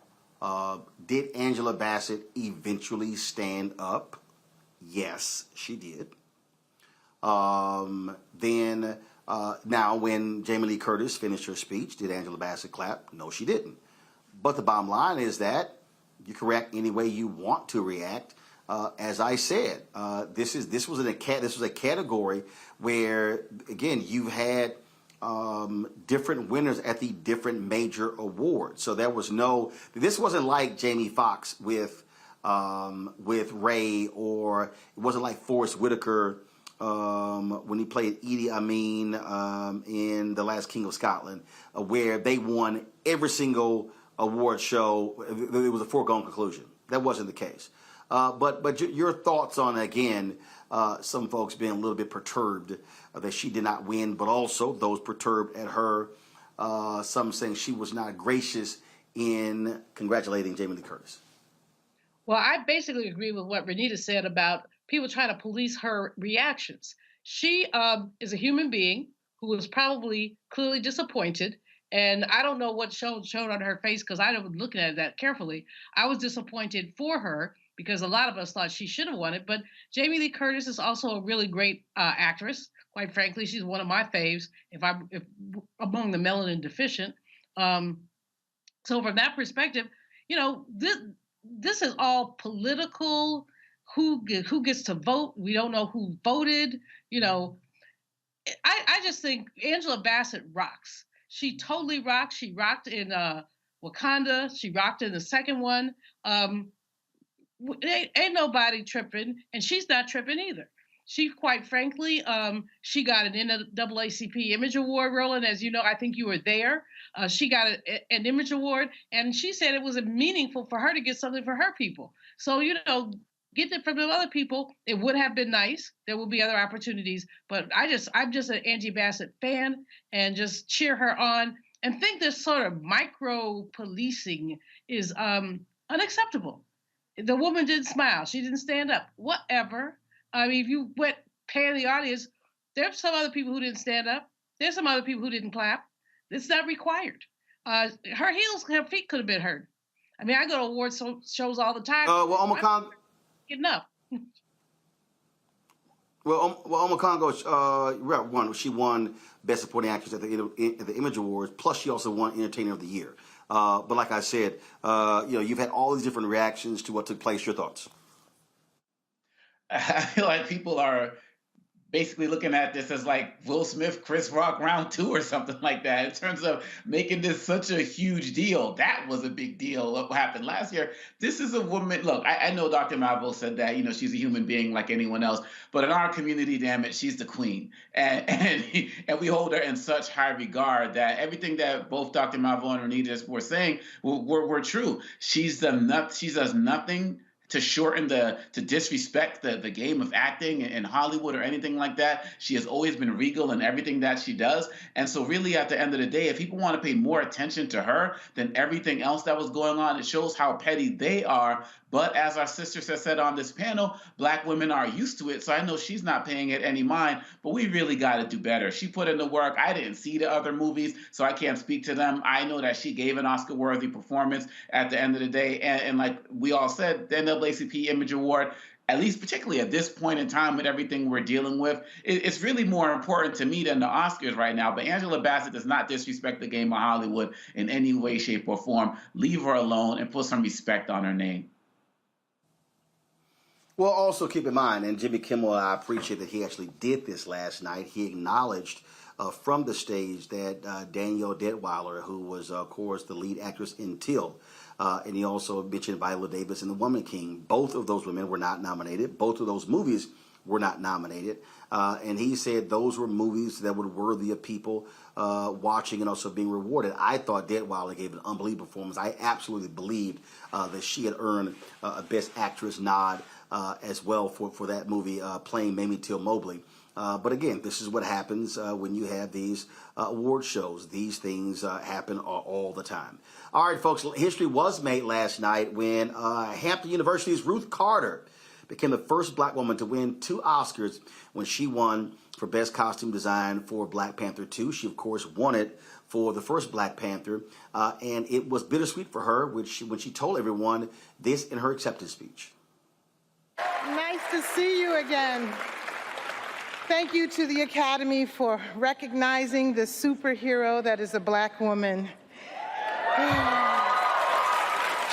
did Angela Bassett eventually stand up? Yes, she did. Then, now when Jamie Lee Curtis finished her speech, did Angela Bassett clap? No, she didn't. But the bottom line is that you can react any way you want to react. As I said, this was a category where, again, you've had different winners at the different major awards. So this wasn't like Jamie Foxx with Ray, or it wasn't like Forrest Whitaker when he played Idi Amin in The Last King of Scotland, where they won every single award show. It was a foregone conclusion. That wasn't the case. But your thoughts on, again, some folks being a little bit perturbed that she did not win, but also those perturbed at her, some saying she was not gracious in congratulating Jamie Lee Curtis. Well, I basically agree with what Renita said about people trying to police her reactions. She is a human being who was probably clearly disappointed. And I don't know what showed on her face because I wasn't looking at that carefully. I was disappointed for her. because a lot of us thought she should have won it. But Jamie Lee Curtis is also a really great actress. Quite frankly, she's one of my faves if among the melanin deficient. So from that perspective, you know, this is all political. Who gets to vote? We don't know who voted. You know, I just think Angela Bassett rocks. She totally rocks. She rocked in Wakanda. She rocked in the second one. Ain't nobody tripping, and she's not tripping either. She, quite frankly, she got an NAACP Image Award, Roland. As you know, I think you were there. She got an Image Award, and she said it was meaningful for her to get something for her people. So, you know, get it from the other people. It would have been nice. There will be other opportunities, but I'm just an Angie Bassett fan, and just cheer her on, and think this sort of micro policing is unacceptable. The woman didn't smile. She didn't stand up. Whatever. I mean, if you went pan the audience, there's some other people who didn't stand up. There's some other people who didn't clap. It's not required. Her feet could have been hurt. I mean, I go to awards shows all the time. Getting up. Oma Congo, she won Best Supporting Actress at the Image Awards. Plus, she also won Entertainer of the Year. But like I said, you know, you've had all these different reactions to what took place. Your thoughts? I feel like people are basically looking at this as like Will Smith, Chris Rock round 2 or something like that in terms of making this such a huge deal. That was a big deal, what happened last year. This is a woman, look, I know Dr. Malvo said that, you know, she's a human being like anyone else, but in our community, damn it, she's the queen. And we hold her in such high regard that everything that both Dr. Malvo and Renita were saying were true. She does nothing to disrespect the game of acting in Hollywood or anything like that. She has always been regal in everything that she does. And so really at the end of the day, if people want to pay more attention to her than everything else that was going on, it shows how petty they are. But as our sisters have said on this panel, Black women are used to it. So I know she's not paying it any mind, but we really got to do better. She put in the work. I didn't see the other movies, so I can't speak to them. I know that she gave an Oscar-worthy performance at the end of the day. And like we all said, the NAACP Image Award, at least particularly at this point in time with everything we're dealing with, it's really more important to me than the Oscars right now. But Angela Bassett does not disrespect the game of Hollywood in any way, shape, or form. Leave her alone and put some respect on her name. Well, also keep in mind, and Jimmy Kimmel, I appreciate that he actually did this last night. He acknowledged from the stage that Danielle Detweiler, who was, of course, the lead actress in Till, and he also mentioned Viola Davis in The Woman King. Both of those women were not nominated. Both of those movies were not nominated. And he said those were movies that were worthy of people watching and also being rewarded. I thought Detweiler gave an unbelievable performance. I absolutely believed that she had earned a Best Actress nod as well for that movie, playing Mamie Till Mobley. But again, this is what happens when you have these award shows. These things happen all the time. All right, folks, history was made last night when Hampton University's Ruth Carter became the first Black woman to win 2 Oscars when she won for Best Costume Design for Black Panther 2. She, of course, won it for the first Black Panther, and it was bittersweet for her when she told everyone this in her acceptance speech. Nice to see you again. Thank you to the Academy for recognizing the superhero that is a Black woman.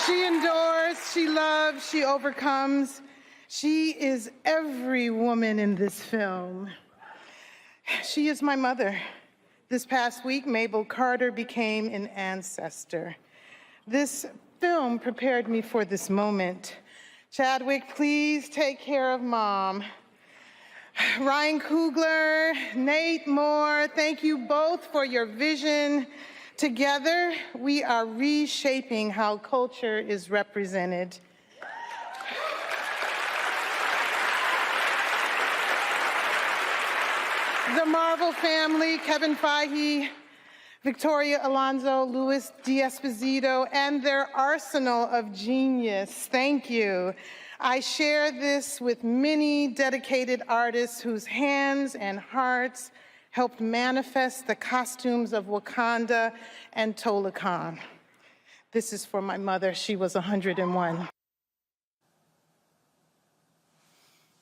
She endures, she loves, she overcomes. She is every woman in this film. She is my mother. This past week, Mabel Carter became an ancestor. This film prepared me for this moment. Chadwick, please take care of Mom. Ryan Coogler, Nate Moore, thank you both for your vision. Together, we are reshaping how culture is represented. The Marvel family, Kevin Feige, Victoria Alonso, Louis D'Esposito, and their arsenal of genius. Thank you. I share this with many dedicated artists whose hands and hearts helped manifest the costumes of Wakanda and Tolakan. This is for my mother. She was 101.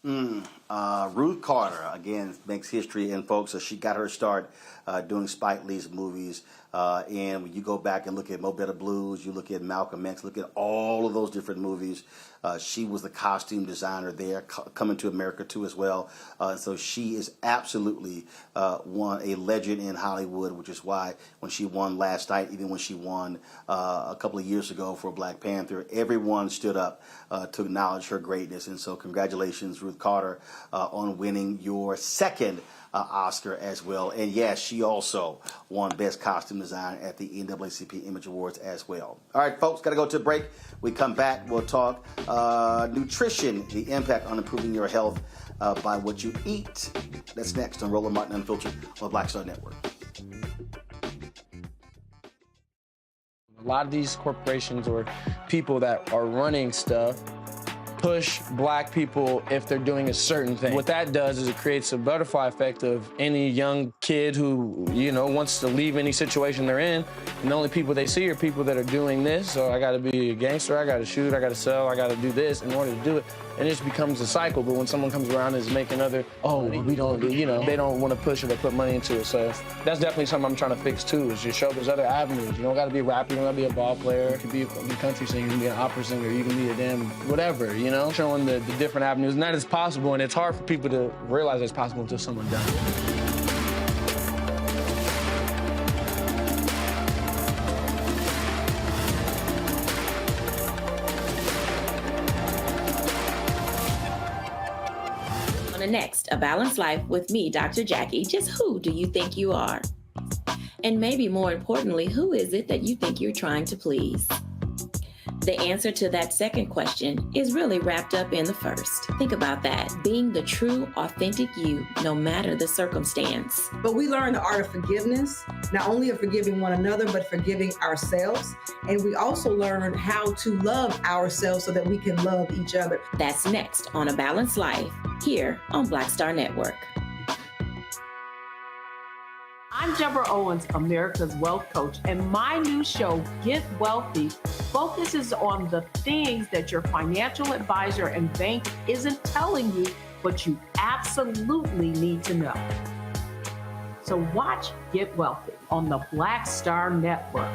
Ruth Carter, again, makes history, and folks, she got her start doing Spike Lee's movies. And when you go back and look at Mo Better Blues, you look at Malcolm X, look at all of those different movies, she was the costume designer there, Coming to America too as well. So she is absolutely a legend in Hollywood, which is why when she won last night, even when she won a couple of years ago for Black Panther, everyone stood up to acknowledge her greatness. And so congratulations, Ruth Carter, on winning your second Oscar as well. And yes, she also won Best Costume Design at the NAACP Image Awards as well. All right, folks, got to go to a break. We come back, we'll talk nutrition, the impact on improving your health by what you eat. That's next on Roland Martin Unfiltered on the Black Star Network. A lot of these corporations or people that are running stuff push black people if they're doing a certain thing. What that does is it creates a butterfly effect of any young kid who, wants to leave any situation they're in, and the only people they see are people that are doing this. So I gotta be a gangster, I gotta shoot, I gotta sell, I gotta do this in order to do it. And it just becomes a cycle. But when someone comes around and is making we don't do, they don't want to push it or put money into it. So that's definitely something I'm trying to fix too, is just show there's other avenues. You don't gotta be a rapper, you don't gotta be a ball player, you can be a country singer, you can be an opera singer, you can be a damn whatever, showing the different avenues. And that is possible, and it's hard for people to realize it's possible until someone does it. Next, A Balanced Life with me, Dr. Jackie. Just who do you think you are? And maybe more importantly, who is it that you think you're trying to please? The answer to that second question is really wrapped up in the first. Think about that. Being the true, authentic you, no matter the circumstance. But we learn the art of forgiveness, not only of forgiving one another, but forgiving ourselves. And we also learn how to love ourselves so that we can love each other. That's next on A Balanced Life, here on Black Star Network. I'm Deborah Owens, America's Wealth Coach, and my new show, Get Wealthy, focuses on the things that your financial advisor and bank isn't telling you, but you absolutely need to know. So watch Get Wealthy on the Black Star Network.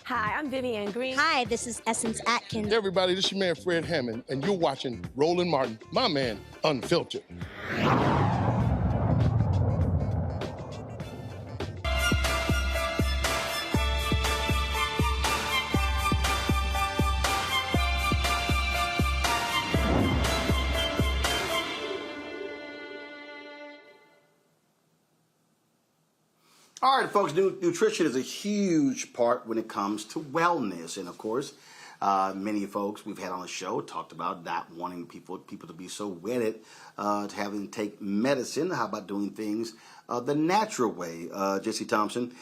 Hi, I'm Vivian Green. Hi, this is Essence Atkins. Hey everybody, this is your man Fred Hammond, and you're watching Roland Martin, my man, Unfiltered. All right, folks, nutrition is a huge part when it comes to wellness. And, of course, many folks we've had on the show talked about not wanting people to be so wedded to having to take medicine. How about doing things the natural way? Jessie Thompson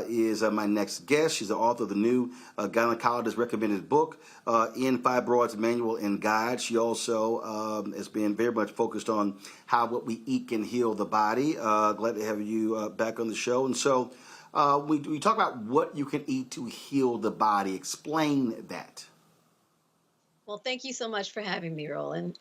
is my next guest. She's the author of the new gynecologist recommended book, In Fibroids Manual and Guide. She also has been very much focused on how what we eat can heal the body. Glad to have you back on the show. And so we talk about what you can eat to heal the body. Explain that. Well, thank you so much for having me, Roland.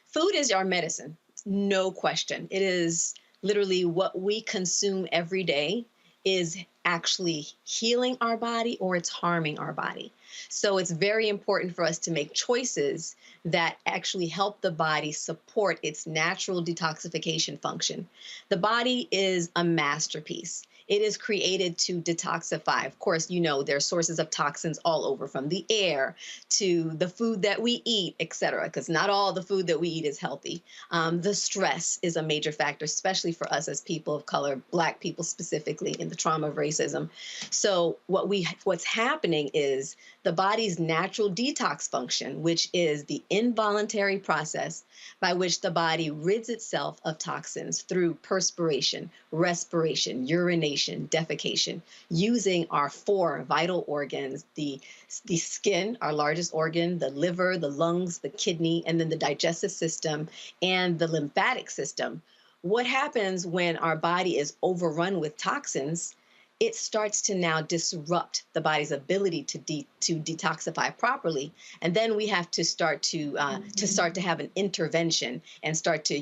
Food is our medicine, no question. It is literally what we consume every day is actually healing our body or it's harming our body. So it's very important for us to make choices that actually help the body support its natural detoxification function. The body is a masterpiece. It is created to detoxify. Of course, there's sources of toxins all over, from the air to the food that we eat, et cetera, because not all the food that we eat is healthy. The stress is a major factor, especially for us as people of color, Black people specifically, in the trauma of racism. So what's happening is the body's natural detox function, which is the involuntary process by which the body rids itself of toxins through perspiration, respiration, urination, defecation, using our 4 vital organs, the skin, our largest organ, the liver, the lungs, the kidney, and then the digestive system and the lymphatic system. What happens when our body is overrun with toxins? it starts to now disrupt the body's ability to detoxify properly, and then we have to start to have an intervention and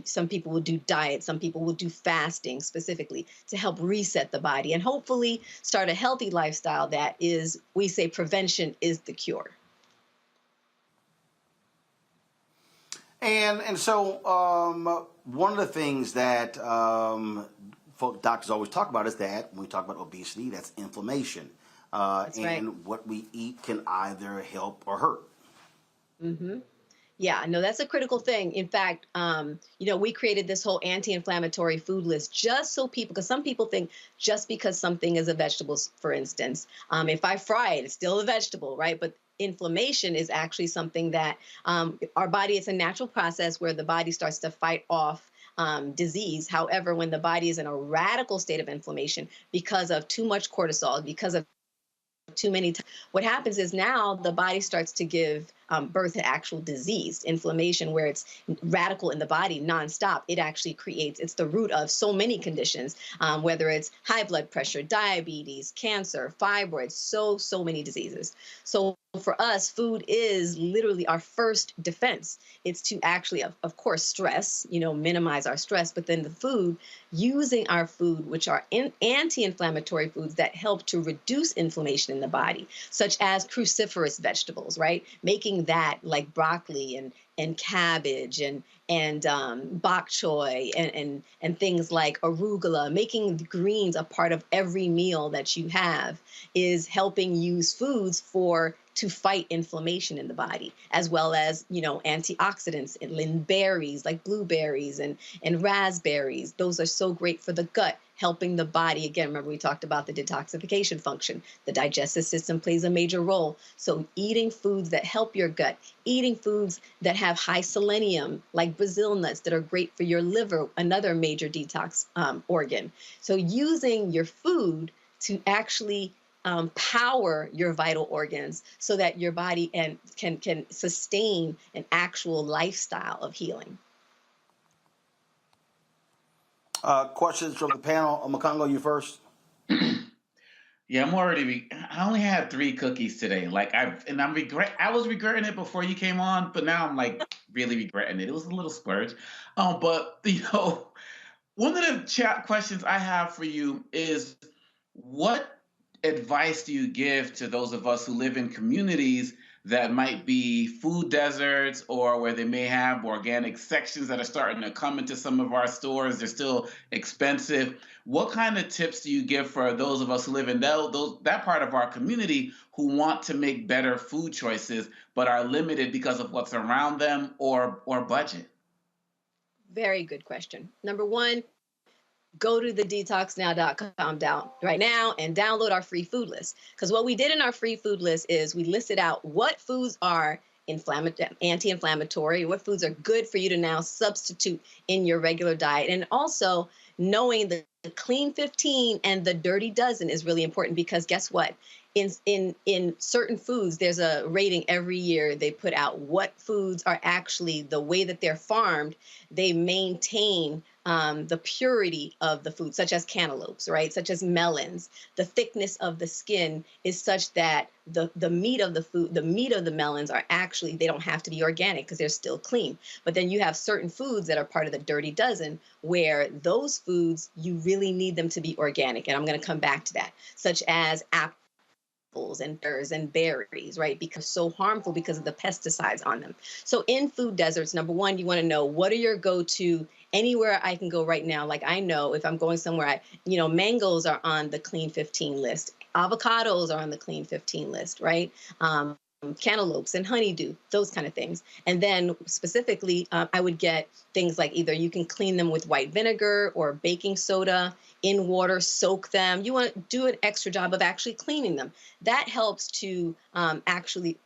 some people will do diet, some people will do fasting specifically to help reset the body and hopefully start a healthy lifestyle that is, we say prevention is the cure. And so one of the things that doctors always talk about is that when we talk about obesity, that's inflammation. That's and right. What we eat can either help or hurt. Mm-hmm. Yeah, no, that's a critical thing. In fact, we created this whole anti-inflammatory food list just so people, because some people think just because something is a vegetable, for instance, if I fry it, it's still a vegetable, right? But inflammation is actually something that our body, it's a natural process where the body starts to fight off disease. However, when the body is in a radical state of inflammation because of too much cortisol, because of too many what happens is now the body starts to give birth to actual disease, inflammation, where it's radical in the body nonstop. It actually it's the root of so many conditions, whether it's high blood pressure, diabetes, cancer, fibroids, so many diseases. So for us, food is literally our first defense. It's to actually, of course, stress, minimize our stress, but then the food, using our food, which are anti-inflammatory foods that help to reduce inflammation in the body, such as cruciferous vegetables, right? Making that like broccoli and cabbage and bok choy and things like arugula, making the greens a part of every meal that you have is helping use foods to fight inflammation in the body, as well as, antioxidants in berries like blueberries and raspberries. Those are so great for the gut, helping the body. Again, remember we talked about the detoxification function. The digestive system plays a major role. So eating foods that help your gut, eating foods that have high selenium, like Brazil nuts that are great for your liver, another major detox organ. So using your food to actually power your vital organs so that your body can sustain an actual lifestyle of healing. Questions from the panel. Makongo, you first. Yeah, I only had 3 cookies today. I was regretting it before you came on, but now I'm like really regretting it. It was a little splurge. But one of the questions I have for you is, what advice do you give to those of us who live in communities that might be food deserts, or where they may have organic sections that are starting to come into some of our stores? They're still expensive. What kind of tips do you give for those of us who live in that part of our community who want to make better food choices but are limited because of what's around them or budget? Very good question. Number one, go to the detoxnow.com right now and download our free food list. Because what we did in our free food list is we listed out what foods are anti-inflammatory, what foods are good for you to now substitute in your regular diet. And also knowing the clean 15 and the dirty dozen is really important, because guess what? In certain foods, there's a rating every year. They put out what foods are actually, the way that they're farmed, they maintain the purity of the food, such as cantaloupes, right? Such as melons. The thickness of the skin is such that the meat of the food, the meat of the melons are actually, they don't have to be organic because they're still clean. But then you have certain foods that are part of the dirty dozen where those foods, you really need them to be organic. And I'm going to come back to that, such as apples and pears and berries, right? Because so harmful because of the pesticides on them. So in food deserts, number one, you want to know, what are your go-to anywhere I can go right now? Like, I know if I'm going somewhere, mangoes are on the clean 15 list. Avocados are on the clean 15 list, right? Cantaloupes and honeydew, those kind of things. And then specifically, I would get things like either you can clean them with white vinegar or baking soda in water, soak them. You want to do an extra job of actually cleaning them. That helps to actually,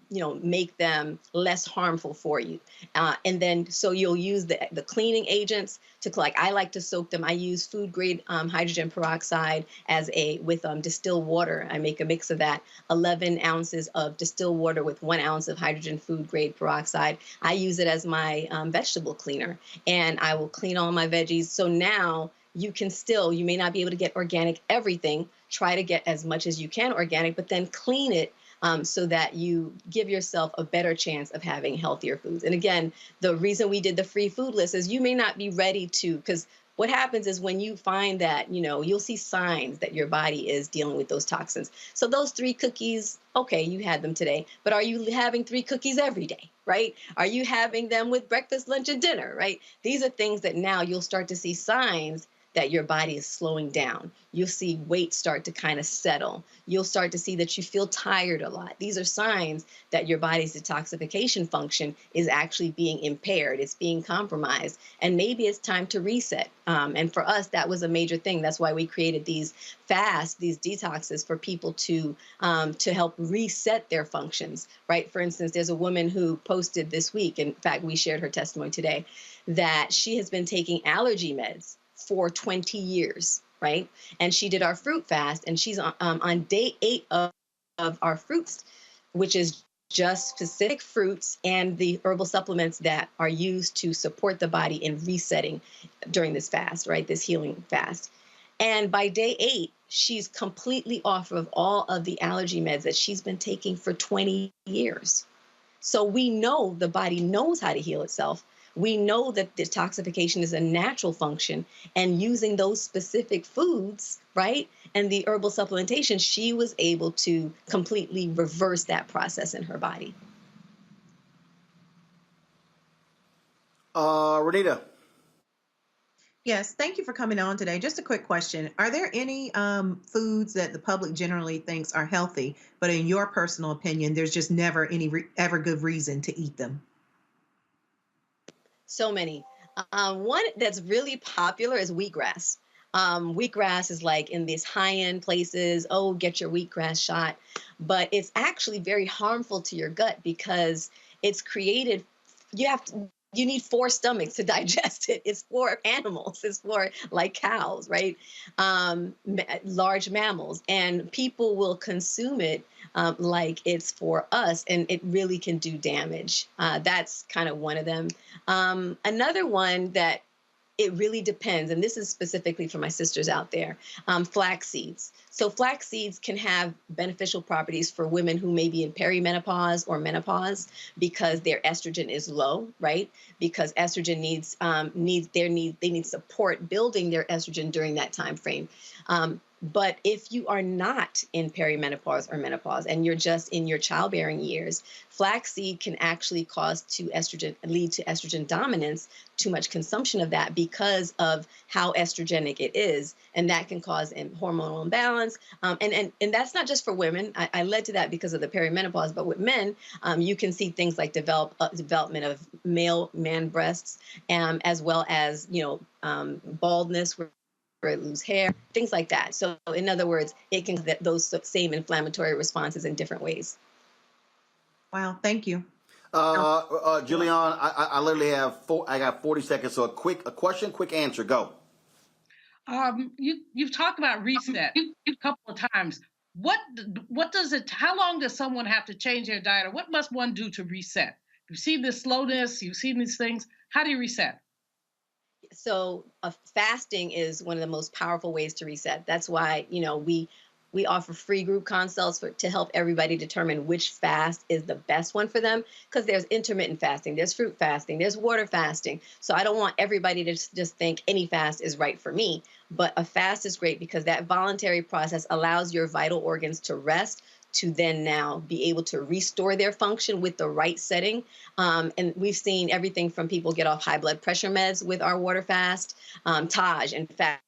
make them less harmful for you. And then, so you'll use the cleaning agents I like to soak them. I use food grade hydrogen peroxide with distilled water. I make a mix of that, 11 ounces of distilled water with 1 ounce of hydrogen food grade peroxide. I use it as my vegetable cleaner, and I will clean all my veggies. So now you can still, you may not be able to get organic everything. Try to get as much as you can organic, but then clean it so that you give yourself a better chance of having healthier foods. And again, the reason we did the free food list is you may not be ready to, because what happens is when you find that, you'll see signs that your body is dealing with those toxins. So those 3 cookies, okay, you had them today, but are you having 3 cookies every day, right? Are you having them with breakfast, lunch, and dinner, right? These are things that now you'll start to see signs that your body is slowing down. You'll see weight start to kind of settle. You'll start to see that you feel tired a lot. These are signs that your body's detoxification function is actually being impaired. It's being compromised. And maybe it's time to reset. And for us, that was a major thing. That's why we created these fasts, these detoxes for people to help reset their functions, right? For instance, there's a woman who posted this week, in fact, we shared her testimony today, that she has been taking allergy meds for 20 years, right? And she did our fruit fast, and she's on day 8 of our fruits, which is just specific fruits and the herbal supplements that are used to support the body in resetting during this fast, right? This healing fast. And by day 8, she's completely off of all of the allergy meds that she's been taking for 20 years. So we know the body knows how to heal itself. We know that detoxification is a natural function, and using those specific foods, right, and the herbal supplementation, she was able to completely reverse that process in her body. Renita. Yes, thank you for coming on today. Just a quick question. Are there any foods that the public generally thinks are healthy, but in your personal opinion, there's just never any ever good reason to eat them? So many. One that's really popular is wheatgrass. Wheatgrass is like in these high-end places, oh, get your wheatgrass shot. But it's actually very harmful to your gut because it's created, you need 4 stomachs to digest it. It's for animals. It's for like cows, right? Large mammals. And people will consume it like it's for us, and it really can do damage. That's kind of one of them. Another one that it really depends, and this is specifically for my sisters out there, flax seeds. So flax seeds can have beneficial properties for women who may be in perimenopause or menopause because their estrogen is low, right? Because estrogen they need support building their estrogen during that time frame. But if you are not in perimenopause or menopause and you're just in your childbearing years, flaxseed can actually lead to estrogen dominance, too much consumption of that because of how estrogenic it is. And that can cause hormonal imbalance. And that's not just for women. I led to that because of the perimenopause, but with men, you can see things like development of man breasts, as well as, baldness, or lose hair, things like that. So in other words, it can get those same inflammatory responses in different ways. Wow, thank you. Julian, I literally have I got 40 seconds. So a question, quick answer, go. You've talked about reset a couple of times. How long does someone have to change their diet, or what must one do to reset? You've seen this slowness, you've seen these things. How do you reset? So fasting is one of the most powerful ways to reset. That's why, we offer free group consults to help everybody determine which fast is the best one for them, because there's intermittent fasting, there's fruit fasting, there's water fasting. So I don't want everybody to just think any fast is right for me, but a fast is great because that voluntary process allows your vital organs to rest, to then now be able to restore their function with the right setting. And we've seen everything from people get off high blood pressure meds with our water fast. Taj, in fact,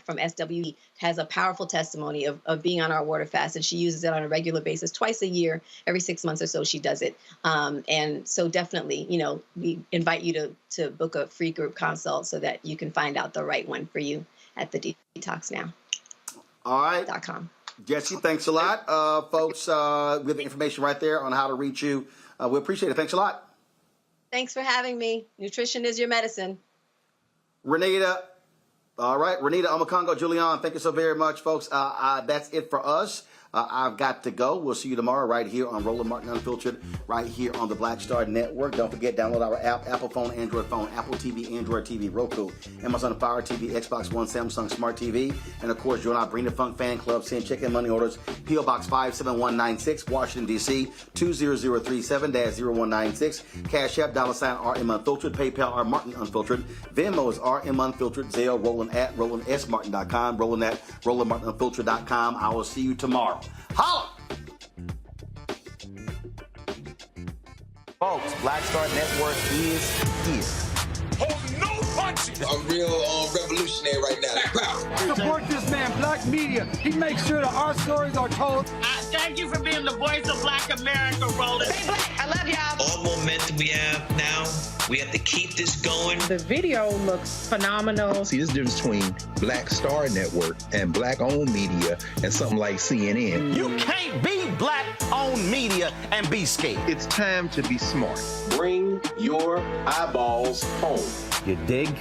from SWE, has a powerful testimony of being on our water fast, and she uses it on a regular basis, twice a year, every 6 months or so she does it. And so definitely, we invite you to book a free group consult so that you can find out the right one for you at the Detox Now. All right. .com. Jesse, thanks a lot. Folks, we have the information right there on how to reach you. We appreciate it. Thanks a lot. Thanks for having me. Nutrition is your medicine. Renita, All right, Renita Omakongo, Julian, thank you so very much, folks. That's it for us. I've got to go. We'll see you tomorrow right here on Roland Martin Unfiltered, right here on the Black Star Network. Don't forget, download our app, Apple phone, Android phone, Apple TV, Android TV, Roku, Amazon Fire TV, Xbox One, Samsung Smart TV. And, of course, join our Bring the Funk fan club. Send check and money orders. P.O. Box 57196, Washington, D.C., 20037-0196. Cash App, $RM Unfiltered. PayPal, R Martin Unfiltered. Venmo is RM Unfiltered. Zelle, Roland at RolandSMartin.com. Roland at RolandMartinUnfiltered.com. I will see you tomorrow. Holla! Folks, Black Star Network is here. Oh, no punches! I'm real revolutionary right now. Support this man, Black Media. He makes sure that our stories are told. Thank you for being the voice of Black America, Roland. Stay black. I love y'all. All momentum we have now, we have to keep this going. The video looks phenomenal. See, there's a difference between Black Star Network and Black-owned media and something like CNN. You can't be Black-owned media and be scared. It's time to be smart. Bring your eyeballs home. You dig?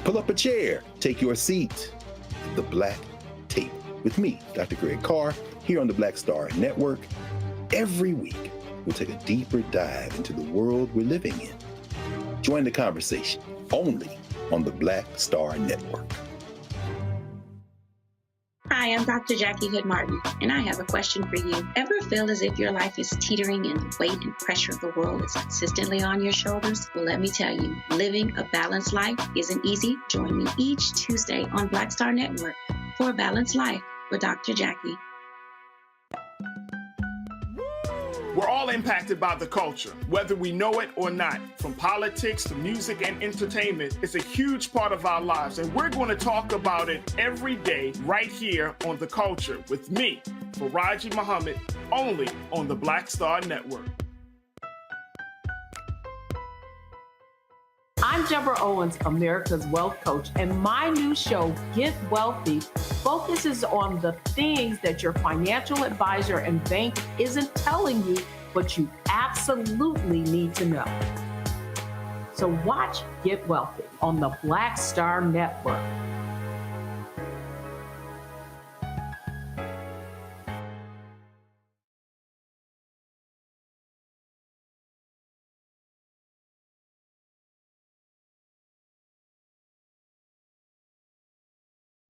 Pull up a chair, take your seat at the Black Table with me, Dr. Greg Carr, here on the Black Star Network. Every week, we'll take a deeper dive into the world we're living in. Join the conversation only on the Black Star Network. Hi, I'm Dr. Jackie Hood Martin, and I have a question for you. Ever feel as if your life is teetering and the weight and pressure of the world is consistently on your shoulders? Well, let me tell you, living a balanced life isn't easy. Join me each Tuesday on Black Star Network for A Balanced Life with Dr. Jackie. We're all impacted by the culture, whether we know it or not. From politics to music and entertainment, it's a huge part of our lives, and we're going to talk about it every day right here on The Culture with me, Faraji Muhammad, only on the Black Star Network. I'm Deborah Owens, America's Wealth Coach, and my new show, Get Wealthy, focuses on the things that your financial advisor and bank isn't telling you, but you absolutely need to know. So watch Get Wealthy on the Black Star Network.